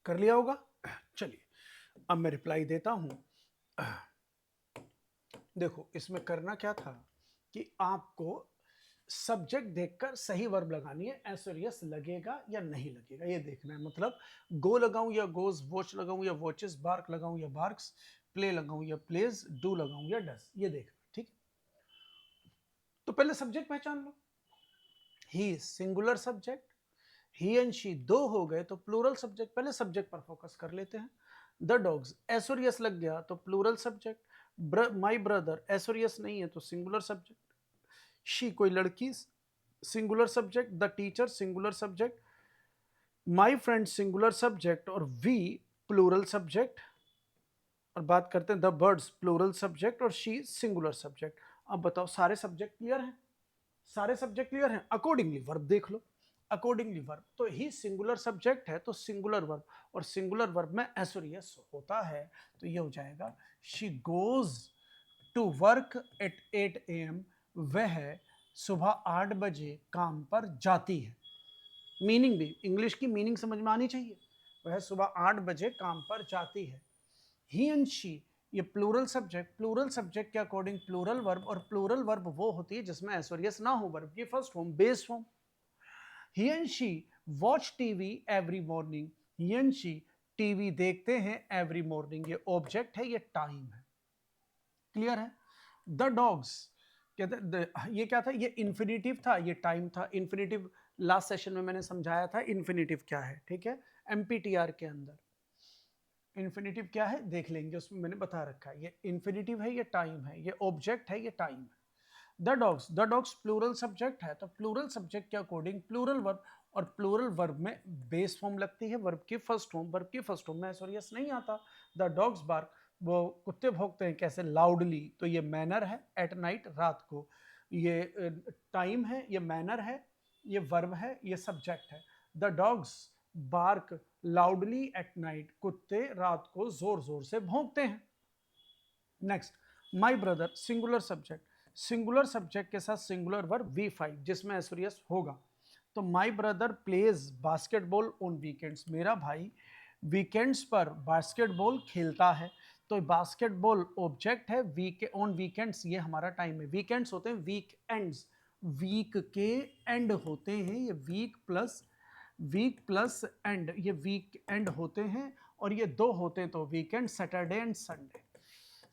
कर लिया होगा? चलिए अब मैं रिप्लाई देता हूं। देखो इसमें करना क्या था कि आपको सब्जेक्ट देखकर सही वर्ब लगानी है। एस और यस लगेगा या नहीं लगेगा ये देखना है। मतलब गो लगाऊं या गोज, वॉच लगाऊं या वॉचेस, बार्क लगाऊं या बार्क्स, प्ले लगाऊं या प्लेज, डू लगाऊं या डस, ये देखना। ठीक, तो पहले सब्जेक्ट पहचान लो। He singular subject, he and she दो हो गए तो प्लूरल सब्जेक्ट। पहले सब्जेक्ट पर फोकस कर लेते हैं। द डॉग्स, एस और यस लग गया तो plural subject. My brother, S और यस नहीं है तो सिंगुलर सब्जेक्ट। शी कोई लड़की, singular subject. The teacher singular subject. My friend singular subject और वी प्लूरल सब्जेक्ट। और बात करते हैं द बर्ड्स प्लूरल सब्जेक्ट और शी सिंगुलर सब्जेक्ट। अब बताओ सारे सब्जेक्ट क्लियर हैं? सारे सब्जेक्ट क्लियर हैं? अकॉर्डिंगली वर्ब देख लो। अकॉर्डिंगली वर्ब, तो ही सिंगुलर सब्जेक्ट है तो सिंगुलर वर्ब, और सिंगुलर वर्ब में एस और यस होता है तो ये हो जाएगा she goes to work at 8 AM। वह सुबह 8 बजे काम पर जाती है। मीनिंग भी, इंग्लिश की मीनिंग समझ में आनी चाहिए। वह सुबह 8 बजे काम पर जाती है। ही एंड शी, ये प्लूरल सब्जेक्ट, प्लूरल सब्जेक्ट के अकॉर्डिंग प्लूरल वर्ब, और प्लूरल वर्ब वो होती है जिसमें एस और यस ना हो, वर्ब की first form, base form. He and she watch TV every morning. He and she TV देखते हैं एवरी मॉर्निंग, ये ऑब्जेक्ट है, ये टाइम है। क्लियर है? द डॉग्स, ये क्या था? ये इन्फिनेटिव था, ये टाइम था। इन्फिनेटिव लास्ट सेशन में मैंने समझाया था इन्फिनेटिव क्या है, ठीक है, एमपीटीआर के अंदर। इन्फिनेटिव क्या है देख लेंगे, उसमें मैंने बता रखा है। ये इन्फिनेटिव है, ये टाइम है, ये ऑब्जेक्ट है, ये टाइम है। द डॉग्स प्लूरल सब्जेक्ट है तो प्लूरल सब्जेक्ट के अकॉर्डिंग प्लूरल वर्ब, और प्लूरल वर्ब में बेस फॉर्म लगती है, वर्ब की फर्स्ट फॉर्म, वर्ब की फर्स्ट फॉर्म में एस और यस नहीं आता। द डॉग्स बार्क, वो कुत्ते भौंकते हैं कैसे? लाउडली, तो ये मैनर है, एट नाइट रात को। ये टाइम है, ये मैनर है, ये वर्ब है, ये सब्जेक्ट है। The dogs bark loudly at night, कुत्ते रात को जोर जोर से भौंकते हैं। Next, my brother singular subject, singular subject के साथ सिंगुलर वर्ब V5 जिसमें एसोरियस होगा। तो my brother plays basketball on weekends, मेरा भाई वीकेंड्स पर बास्केटबॉल खेलता है। तो बास्केटबॉल ऑब्जेक्ट है, वीक ऑन वीकेंड्स ये हमारा टाइम है। वीकेंड्स होते हैं वीक एंड्स, वीक के एंड होते हैं, ये वीक प्लस एंड, ये वीक एंड होते हैं और ये दो होते हैं तो weekend, Saturday and Sunday.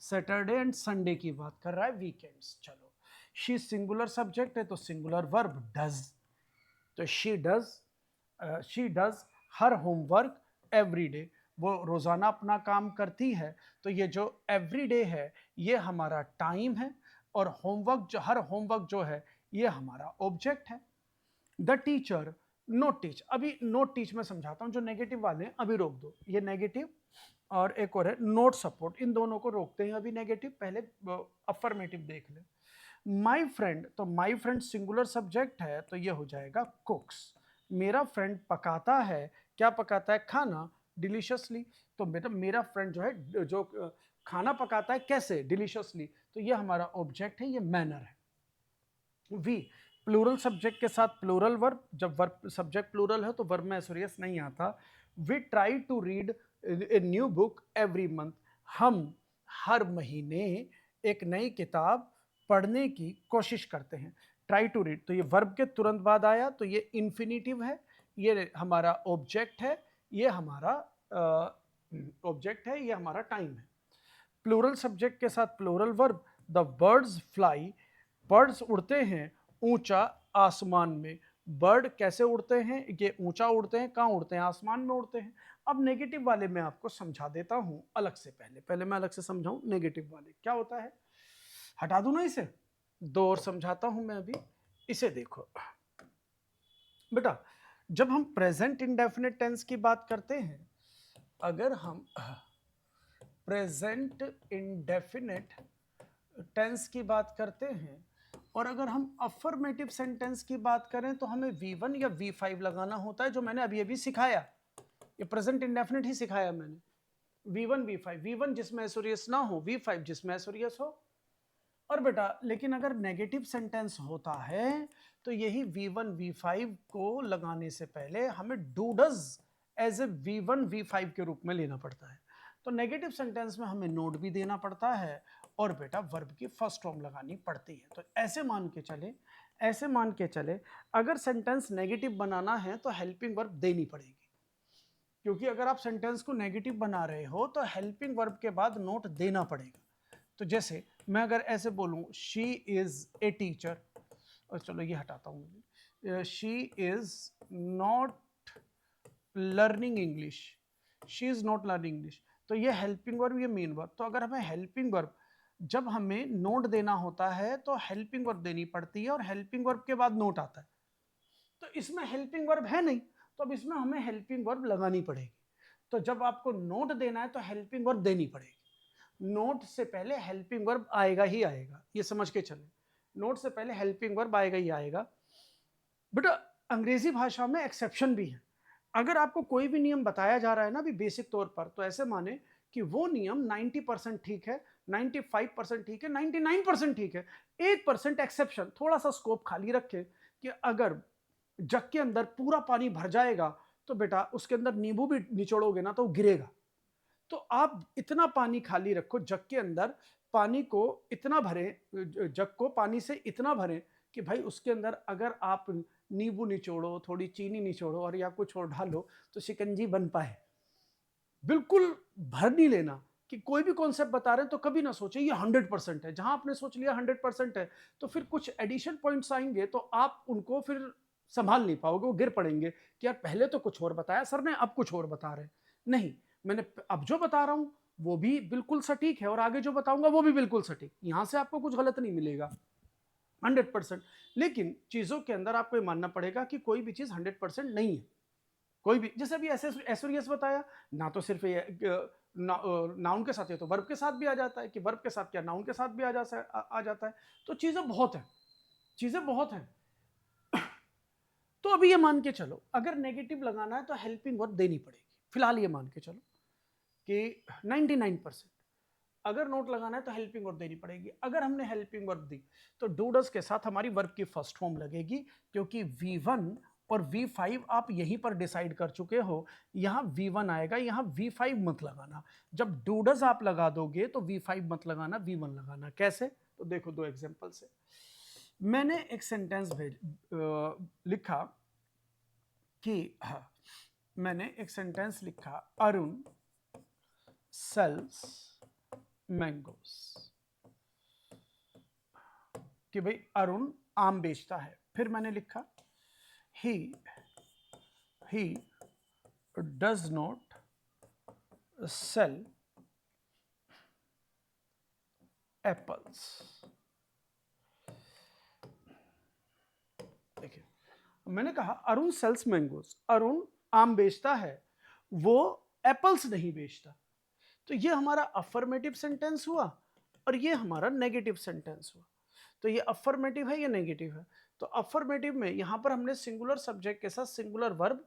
Saturday and Sunday की बात कर रहा है, वीकेंड्स। चलो, शी सिंगुलर सब्जेक्ट है तो सिंगुलर वर्ब डज, तो she does her homework every day, वो रोजाना अपना काम करती है। तो ये जो एवरी डे है ये हमारा टाइम है और होमवर्क जो हर होमवर्क जो है ये हमारा ऑब्जेक्ट है। द टीचर नोट टीच, अभी नोट टीच में समझाता हूं, जो नेगेटिव वाले अभी रोक दो, ये नेगेटिव और एक और है नोट सपोर्ट, इन दोनों को रोकते हैं अभी। नेगेटिव पहले अफर्मेटिव देख ले। माई फ्रेंड, तो माई फ्रेंड सिंगुलर सब्जेक्ट है तो ये हो जाएगा कुक्स, मेरा फ्रेंड पकाता है, क्या पकाता है, खाना, डिलीशियसली। तो मेरा फ्रेंड जो है जो खाना पकाता है कैसे, डिलीशियसली, तो ये हमारा ऑब्जेक्ट है, ये मैनर है। वी प्लूरल सब्जेक्ट के साथ प्लूरल वर्ब, जब वर्ब सब्जेक्ट प्लूरल है तो वर्ब में एसोरियस नहीं आता। We try to read a new book every month, हम हर महीने एक नई किताब पढ़ने की कोशिश करते हैं। ट्राई टू रीड, तो ये वर्ब के तुरंत बाद आया तो ये इन्फिनिटिव है, ये हमारा ऑब्जेक्ट है, ये हमारा ऑब्जेक्ट है, ये हमारा टाइम है। प्लूरल सब्जेक्ट के साथ plural verb, the birds fly, birds उड़ते हैं ऊंचा आसमान में। बर्ड कैसे उड़ते हैं, ये ऊंचा उड़ते हैं, कहाँ उड़ते हैं, आसमान में उड़ते हैं। अब नेगेटिव वाले मैं आपको समझा देता हूं अलग से, पहले मैं अलग से समझाऊं नेगेटिव वाले क्या होता है। हटा दूं ना इसे, दो और समझाता हूं मैं अभी, इसे देखो बेटा। जब हम प्रेजेंट इंडेफिनिट टेंस की बात करते हैं, अगर हम प्रेजेंट इंडेफिनिट टेंस की बात करते हैं और अगर हम अफर्मेटिव सेंटेंस की बात करें तो हमें V1 या V5 लगाना होता है, जो मैंने अभी अभी सिखाया। ये प्रेजेंट इंडेफिनिट ही सिखाया मैंने। V1 V5, V1 जिसमें एसोरियस ना हो, V5 जिसमें एसोरियस हो। और बेटा लेकिन अगर नेगेटिव सेंटेंस होता है तो यही V1 V5 को लगाने से पहले हमें do does as a V1 V5 के रूप में लेना पड़ता है। तो नेगेटिव सेंटेंस में हमें नोट भी देना पड़ता है और बेटा वर्ब की फर्स्ट फॉर्म लगानी पड़ती है। तो ऐसे मान के चले अगर सेंटेंस नेगेटिव बनाना है तो हेल्पिंग वर्ब देनी पड़ेगी, क्योंकि अगर आप सेंटेंस को नेगेटिव बना रहे हो तो हेल्पिंग वर्ब के बाद नोट देना पड़ेगा। तो जैसे मैं अगर ऐसे बोलूं शी इज ए टीचर, और चलो ये हटाता हूं, she is not learning English, she is not learning English, तो ये हेल्पिंग वर्ब, ये मेन वर्ब। तो अगर हमें हेल्पिंग वर्ब, जब हमें नोट देना होता है तो हेल्पिंग वर्ब देनी पड़ती है और हेल्पिंग वर्ब के बाद नोट आता है। तो इसमें हेल्पिंग वर्ब है नहीं, तो अब इसमें हमें हेल्पिंग वर्ब लगानी पड़ेगी। तो जब आपको नोट देना है तो हेल्पिंग वर्ब देनी पड़ेगी। नोट से पहले हेल्पिंग वर्ब आएगा ही आएगा, ये समझ के चले, नोट से पहले हेल्पिंग वर्ब आएगा ही आएगा। बेटा अंग्रेजी भाषा में एक्सेप्शन भी है। अगर आपको कोई भी नियम बताया जा रहा है ना भी बेसिक तौर पर, तो ऐसे माने कि वो नियम 90% ठीक है, 95% ठीक है, 99% ठीक है, 1% एक्सेप्शन, थोड़ा सा स्कोप खाली रखे कि अगर जग के अंदर पूरा पानी भर जाएगा तो बेटा उसके अंदर नींबू भी निचोड़ोगे ना तो वो गिरेगा। तो आप इतना पानी खाली रखो जग के अंदर, पानी को इतना भरें, जग को पानी से इतना भरें कि भाई उसके अंदर अगर आप नींबू निचोड़ो, थोड़ी चीनी निचोड़ो और या कुछ और डालो तो शिकंजी बन पाए। बिल्कुल भर नहीं लेना कि कोई भी कॉन्सेप्ट बता रहे हैं तो कभी ना सोचे ये 100% है। जहां आपने सोच लिया 100% है तो फिर कुछ एडिशन पॉइंट्स आएंगे तो आप उनको फिर संभाल नहीं पाओगे, वो गिर पड़ेंगे कि यार पहले तो कुछ और बताया सर ने, अब कुछ और बता रहे। नहीं, मैंने अब जो बता रहा हूं वो भी बिल्कुल सटीक है और आगे जो बताऊंगा वो भी बिल्कुल सटीक, यहां से आपको कुछ गलत नहीं मिलेगा 100%। लेकिन चीजों के अंदर आपको ये मानना पड़ेगा कि कोई भी चीज 100% नहीं है। कोई भी, जैसे अभी ऐसे एसोरियस बताया ना, तो सिर्फ ये नाउन के साथ है तो वर्ब के साथ भी आ जाता है, कि वर्ब के साथ क्या नाउन के साथ भी आ जाता है। तो चीजें बहुत हैं। तो अभी ये मान के चलो, अगर नेगेटिव लगाना है तो हेल्पिंग वर्ब देनी पड़ेगी। फिलहाल ये मान के चलो कि 99%। अगर नोट लगाना है तो हेल्पिंग वर्ब देनी पड़ेगी। अगर हमने हेल्पिंग वर्ब दी तो डू डज के साथ हमारी वर्ब की फर्स्ट फॉर्म लगेगी, क्योंकि V1 और V5 आप यहीं पर डिसाइड कर चुके हो। यहां V1 आएगा, यहां V5 मत लगाना। जब डू डज आप लगा दोगे तो V5 मत लगाना, V1 लगाना। कैसे? तो देखो दो एग्जांपल से। मैंने एक सेंटेंस लिखा कि मैंने एक सेंटेंस लिखा, अरुण सेल्स मैंगोस, कि भाई अरुण आम बेचता है। फिर मैंने लिखा he does not sell apples. देखिए, मैंने कहा अरुण सेल्स मैंगोस, अरुण आम बेचता है, वो एप्पल्स नहीं बेचता। तो ये हमारा अफर्मेटिव सेंटेंस हुआ और ये हमारा नेगेटिव सेंटेंस हुआ। तो ये अफर्मेटिव है, ये नेगेटिव है। तो अफर्मेटिव में यहां पर हमने सिंगुलर सब्जेक्ट के साथ सिंगुलर वर्ब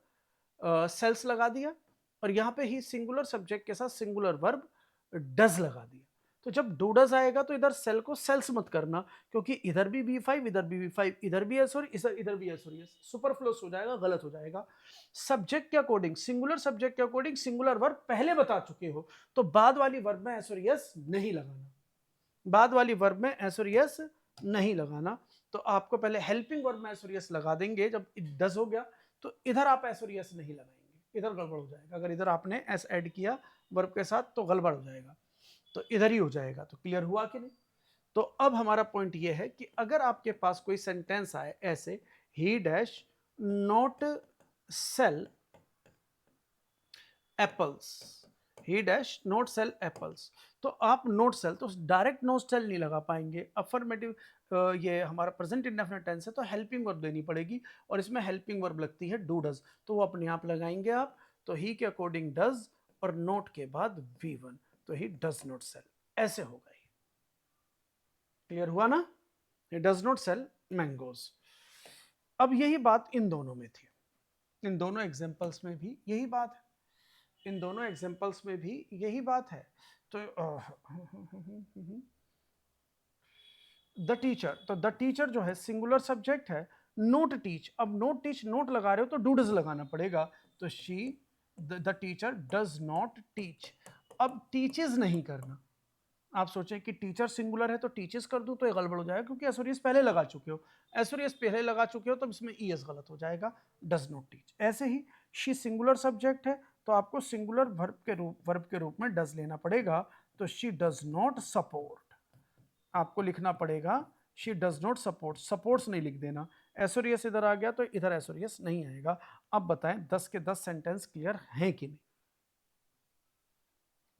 सेल्स लगा दिया, और यहां पे ही सिंगुलर सब्जेक्ट के साथ सिंगुलर वर्ब डज लगा दिया। तो जब डू डज आएगा तो इधर सेल को सेल्स मत करना, क्योंकि इधर भी V5, इधर भी V5, इधर भी एस और इधर भी एस और एस, सुपरफ्लूस हो जाएगा, गलत हो जाएगा। सब्जेक्ट के अकॉर्डिंग, सिंगुलर सब्जेक्ट के अकॉर्डिंग सिंगुलर वर्ब पहले बता चुके हो, तो बाद वाली वर्ब में एस और एस नहीं लगाना, बाद वाली वर्ब में एस और एस नहीं लगाना। तो आपको पहले हेल्पिंग वर्ब में एस और एस लगा देंगे। जब डज हो गया तो इधर आप एस और एस नहीं लगाएंगे, इधर गड़बड़ हो जाएगा। अगर इधर आपने एस ऐड किया वर्ब के साथ तो गड़बड़ हो जाएगा, तो इधर ही हो जाएगा। तो क्लियर हुआ कि नहीं? तो अब हमारा पॉइंट यह है कि अगर आपके पास कोई सेंटेंस आए ऐसे, he dash not sell apples, he dash not sell apples, तो आप नॉट सेल, तो डायरेक्ट नॉट सेल नहीं लगा पाएंगे। अफर्मेटिव ये हमारा प्रेजेंट इंडेफिनिट टेंस है, तो हेल्पिंग वर्ब देनी पड़ेगी, और इसमें हेल्पिंग वर्ब लगती है डू डज, तो वो अपने आप लगाएंगे आप। तो ही के अकॉर्डिंग डज और नोट के बाद V1, तो ही डज नॉट सेल, ऐसे होगा। क्लियर हुआ ना? He does not sell mangoes. अब यही बात इन दोनों में थी, इन दोनों एग्जांपल्स में भी यही बात है, इन दोनों एग्जांपल्स में भी यही बात है। तो द टीचर, तो द टीचर जो है सिंगुलर सब्जेक्ट है, नोट टीच। अब नोट टीच नोट लगा रहे हो तो डू डज लगाना पड़ेगा। तो she the teacher does not teach. अब टीचेस नहीं करना। आप सोचें कि टीचर सिंगुलर है तो टीचर्स कर दूं तो ये गड़बड़ हो जाएगा, क्योंकि एसोरियस पहले लगा चुके हो, एसोरियस पहले लगा चुके हो तो इसमें ईएस गलत हो जाएगा, डज नॉट टीच। ऐसे ही शी सिंगुलर सब्जेक्ट है तो आपको सिंगुलर वर्ब के रूप में डज लेना पड़ेगा। तो शी डज नॉट सपोर्ट, आपको लिखना पड़ेगा she does not support, supports नहीं लिख देना। एसोरियस इधर आ गया तो इधर एसोरियस नहीं आएगा। अब बताएं 10 के 10 सेंटेंस क्लियर हैं कि नहीं?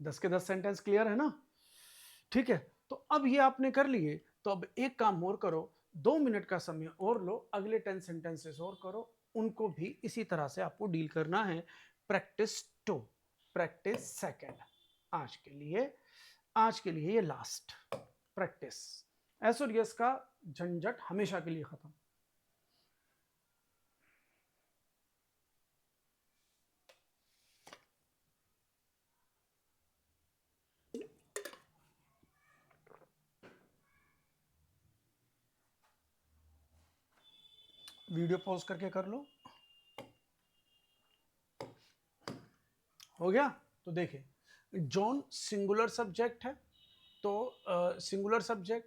10 के 10 सेंटेंस क्लियर है ना? ठीक है, तो अब ये आपने कर लिए, तो अब एक काम और करो, 2 मिनट का समय और लो, अगले 10 सेंटेंसेस और करो, उनको भी इसी तरह से आपको डील करना है। Practice 2, practice second. आज के लिए ये लास्ट प्रैक्टिस, एस और यस का झंझट हमेशा के लिए खत्म। वीडियो पॉज करके कर लो। हो गया? तो देखिए, जॉन सिंगुलर सब्जेक्ट है, तो सिंगुलर सब्जेक्ट।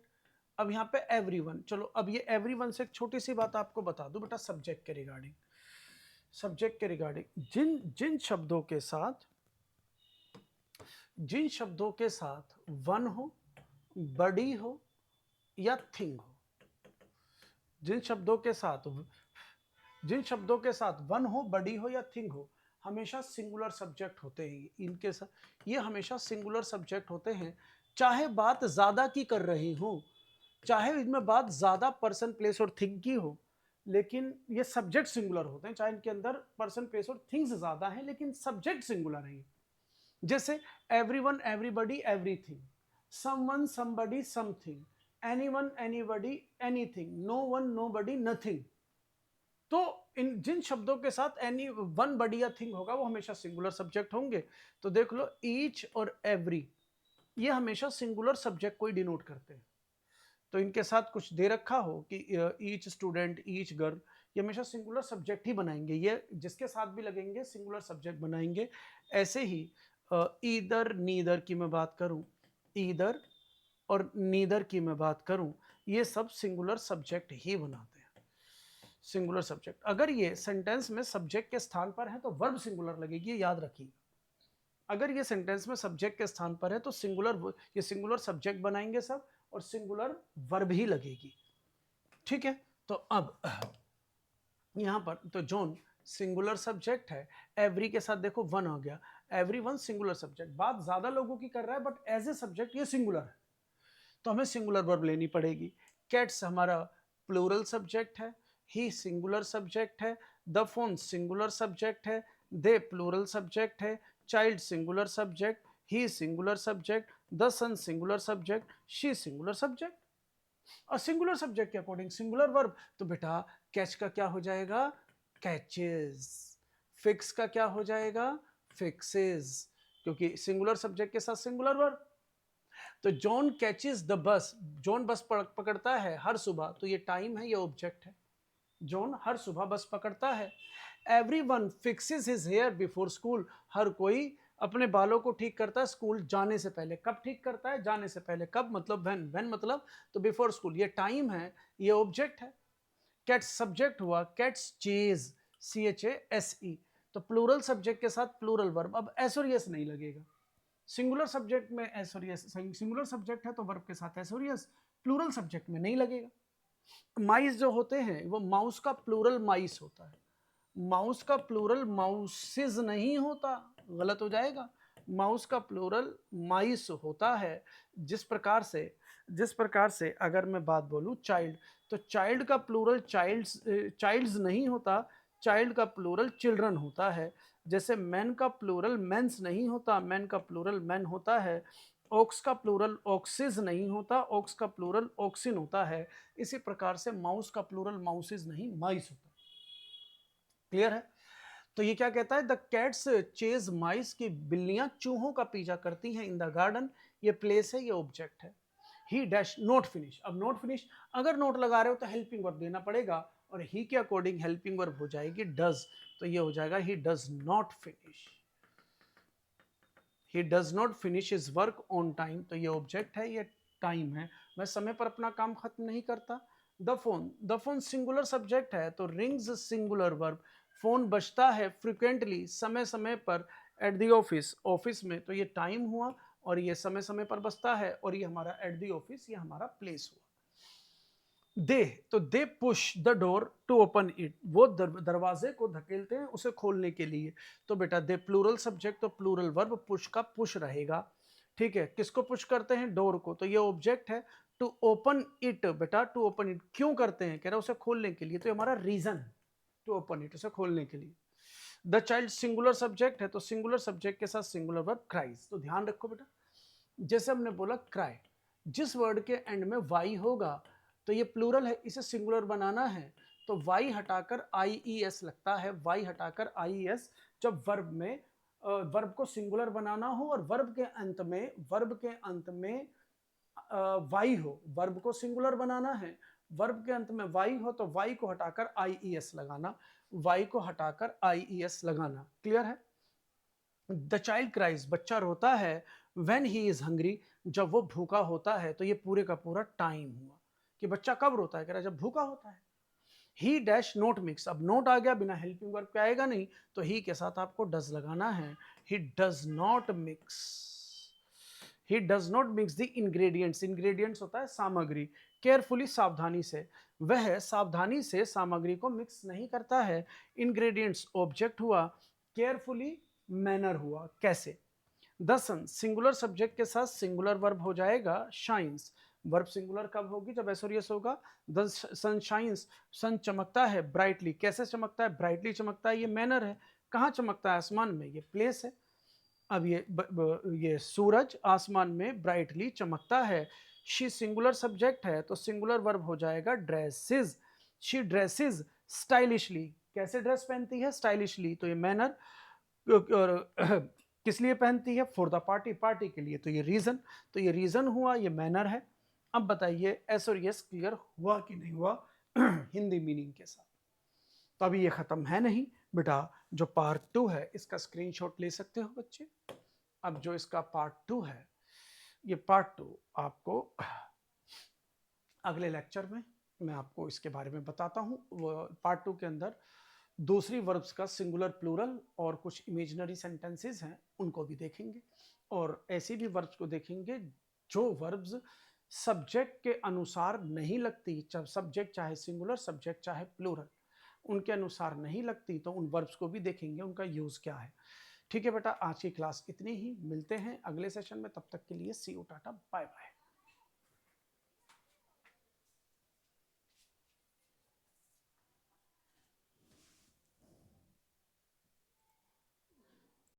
अब यहाँ पे एवरीवन, चलो अब ये एवरीवन से एक छोटी सी बात आपको बता दूं बेटा, सब्जेक्ट के रिगार्डिंग, सब्जेक्ट के रिगार्डिंग जिन जिन शब्दों के साथ, जिन शब्दों के साथ वन हो, बडी हो या थिंग हो, जिन शब्दों के साथ, जिन शब्दों के साथ वन हो, बडी हो या थिंग हो, हमेशा सिंगुलर सब्जेक्ट होते हैं। इनके साथ ये हमेशा सिंगुलर सब्जेक्ट होते हैं, चाहे बात ज्यादा की कर रही हो, चाहे इनमें बात ज्यादा पर्सन प्लेस और थिंग की हो, लेकिन ये सब्जेक्ट सिंगुलर होते हैं। चाहे इनके अंदर पर्सन प्लेस और थिंग्स ज्यादा हैं, लेकिन सब्जेक्ट सिंगुलर है। जैसे everyone, everybody, everything, someone, somebody, something, anyone, anybody, anything, no one, nobody, nothing. तो इन जिन शब्दों के साथ एनी वन बड़ी या थिंग होगा वो हमेशा सिंगुलर सब्जेक्ट होंगे। तो देख लो ईच और एवरी, ये हमेशा सिंगुलर सब्जेक्ट को ही डिनोट करते हैं। तो इनके साथ कुछ दे रखा हो कि ईच स्टूडेंट, ईच गर्ल, ये हमेशा सिंगुलर सब्जेक्ट ही बनाएंगे, ये जिसके साथ भी लगेंगे सिंगुलर सब्जेक्ट बनाएंगे। ऐसे ही ईदर नीदर की मैं बात करूं, ईदर और नीदर की मैं बात करूं, ये सब सिंगुलर सब्जेक्ट ही बनाते हैं। सिंगुलर सब्जेक्ट अगर ये सेंटेंस में सब्जेक्ट के स्थान पर है तो वर्ब सिंगुलर लगेगी, ये याद रखिए। अगर ये सेंटेंस में सब्जेक्ट के स्थान पर है तो ये सिंगुलर सब्जेक्ट बनाएंगे सब और सिंगुलर वर्ब ही लगेगी। ठीक है, तो अब यहां पर तो जॉन सिंगुलर सब्जेक्ट है, एवरी के साथ देखो वन हो गया, एवरी वन सिंगुलर सब्जेक्ट। बात ज्यादा लोगों की कर रहा है बट एज ए सब्जेक्ट ये सिंगुलर है, तो हमें सिंगुलर वर्ब लेनी पड़ेगी। कैट्स हमारा प्लूरल सब्जेक्ट है, ही सिंगुलर सब्जेक्ट है, द फोन सिंगुलर सब्जेक्ट है, दे प्लूरल सब्जेक्ट है, child singular subject, he singular subject, the son singular subject, she singular subject. और सिंगुलर सब्जेक्ट के अकॉर्डिंग सिंगुलर वर्ब, तो बेटा कैच का क्या हो जाएगा, कैचेस। फिक्स का क्या हो जाएगा, फिक्सेस, क्योंकि सिंगुलर सब्जेक्ट के साथ सिंगुलर वर्ब। तो John catches the bus, John बस पकड़ता है हर सुबह, तो ये टाइम है, ये ऑब्जेक्ट है। जॉन हर सुबह बस पकड़ता है। Everyone fixes his hair before school, हर कोई अपने बालों को ठीक करता है स्कूल जाने से पहले। कब ठीक करता है, जाने से पहले। कब मतलब व्हेन, व्हेन मतलब तो बिफोर स्कूल, ये टाइम है, ये ऑब्जेक्ट है। कैट्स सब्जेक्ट हुआ, कैट्स चेज, CHASE, तो प्लूरल सब्जेक्ट के साथ प्लूरल वर्ब। अब एस और यस नहीं लगेगा, सिंगुलर सब्जेक्ट में एस और यस, सिंगुलर सब्जेक्ट है तो वर्ब के साथ एस और यस, प्लूरल सब्जेक्ट में नहीं लगेगा। माइस जो होते हैं वो माउस का प्लूरल माइस होता है, माउस का प्लूरल माउसेज नहीं होता, गलत हो जाएगा। माउस का प्लूरल माइस होता है। जिस प्रकार से अगर मैं बात बोलूं चाइल्ड, तो चाइल्ड का प्लूरल चाइल्ड्स नहीं होता, चाइल्ड का प्लूरल चिल्ड्रन होता है। जैसे मैन का प्लूरल मेंस नहीं होता, मैन का प्लूरल मैन होता है। ऑक्स का प्लूरल ऑक्सिस नहीं होता, ऑक्स का प्लूरल ऑक्सिन होता है। इसी प्रकार से माउस का प्लूरल माउसिस नहीं माइस होता है। क्लियर है? तो ये क्या कहता है, द कैट्स चेज माइस, की बिल्लियां चूहों का पीछा करती हैं। इन द गार्डन, ये प्लेस है, ये ऑब्जेक्ट है। ही डैश नॉट फिनिश, अब नॉट फिनिश, अगर नोट लगा रहे हो तो हेल्पिंग वर्ब देना पड़ेगा, और ही के अकॉर्डिंग हेल्पिंग वर्ब हो जाएगी डज, तो ये हो जाएगा ही does not finish. He does not finish his work on time, तो ये ऑब्जेक्ट है, ये टाइम है, मैं समय पर अपना काम खत्म नहीं करता। द फोन सिंगुलर सब्जेक्ट है तो रिंग्स सिंगुलर वर्ब, फोन बजता है फ्रिक्वेंटली, समय समय पर, एट द ऑफिस, ऑफिस में, तो ये टाइम हुआ और ये समय समय पर बजता है, और ये हमारा एट द ऑफिस, ये हमारा प्लेस हुआ। दे, तो they push the door to open it, वो दरवाजे को धकेलते हैं उसे खोलने के लिए। तो बेटा दे प्लूरल सब्जेक्ट, तो प्लूरल वर्ब पुश का पुश रहेगा। ठीक है, किसको पुश करते हैं, डोर को, तो ये ऑब्जेक्ट है। टू ओपन इट, बेटा टू ओपन इट क्यों करते हैं, कह रहा है उसे खोलने के लिए, तो हमारा रीजन है टू ओपन इट, उसे खोलने के लिए। द चाइल्ड सिंगुलर सब्जेक्ट है तो सिंगुलर सब्जेक्ट के साथ सिंगुलर वर्ब क्राइज। तो ध्यान रखो बेटा, जैसे हमने बोला क्राई, जिस वर्ड के एंड में वाई होगा तो ये प्लूरल है, इसे सिंगुलर बनाना है, तो वाई हटाकर IES लगता है, वाई हटाकर IES, जब वर्ब में वर्ब को सिंगुलर बनाना हो और वर्ब के अंत में वाई हो, वर्ब को सिंगुलर बनाना है, वर्ब के अंत में वाई हो तो वाई को हटाकर IES लगाना, वाई को हटाकर IES लगाना। क्लियर है? द चाइल्ड क्राइज, बच्चा रोता है, व्हेन ही इज हंग्री, जब वो भूखा होता है, तो ये पूरे का पूरा टाइम हुआ कि बच्चा कब रोता है, कह रहा है जब भूखा होता है। ही डैश नोट मिक्स, अब नोट आ गया, बिना हेल्पिंग वर्ब के आएगा नहीं, तो ही के साथ आपको डज लगाना है। ही does not mix, he does not mix the ingredients, ingredients होता है सामग्री, केयरफुली सावधानी से, वह सावधानी से सामग्री को मिक्स नहीं करता है। इंग्रेडिएंट्स ऑब्जेक्ट हुआ, केयरफुली मैनर हुआ, कैसे। द सन सिंगुलर सब्जेक्ट के साथ सिंगुलर वर्ब हो जाएगा शाइन्स, वर्ब सिंगुलर कब होगी, जब एसोरियस होगा। द सन शाइन्स, सन चमकता है ब्राइटली, कैसे चमकता है, ब्राइटली चमकता है, ये मैनर है, कहाँ चमकता है, आसमान में, ये प्लेस है। अब ये सूरज आसमान में ब्राइटली चमकता है। शी सिंगुलर सब्जेक्ट है तो सिंगुलर वर्ब हो जाएगा ड्रेसेस, शी ड्रेसेस स्टाइलिशली, कैसे ड्रेस पहनती है? स्टाइलिशली। तो ये मैनर, और किस लिए पहनती है? फॉर द पार्टी, पार्टी के लिए। तो ये रीजन, तो ये रीजन हुआ, ये मैनर है। अब बताइए एस और यस क्लियर हुआ कि नहीं हुआ हिंदी मीनिंग के साथ? तो अभी ये खत्म है नहीं बेटा, जो पार्ट 2 है इसका स्क्रीनशॉट ले सकते हो बच्चे। अब जो इसका पार्ट 2 है, ये पार्ट 2 आपको अगले लेक्चर में मैं आपको इसके बारे में बताता हूँ। पार्ट 2 के अंदर दूसरी वर्ब्स का सिंगुलर प्लूरल और कुछ इमेजिनरी सेंटेंसेस हैं उनको भी देखेंगे, और ऐसी भी वर्ब्स को देखेंगे जो वर्ब्स सब्जेक्ट के अनुसार नहीं लगती, जब सब्जेक्ट चाहे सिंगुलर, सब्जेक्ट चाहे प्लूरल, उनके अनुसार नहीं लगती, तो उन वर्ब्स को भी देखेंगे, उनका यूज क्या है। ठीक है बेटा, आज की क्लास इतनी ही, मिलते हैं अगले सेशन में, तब तक के लिए सी यू, टाटा, बाय बाय।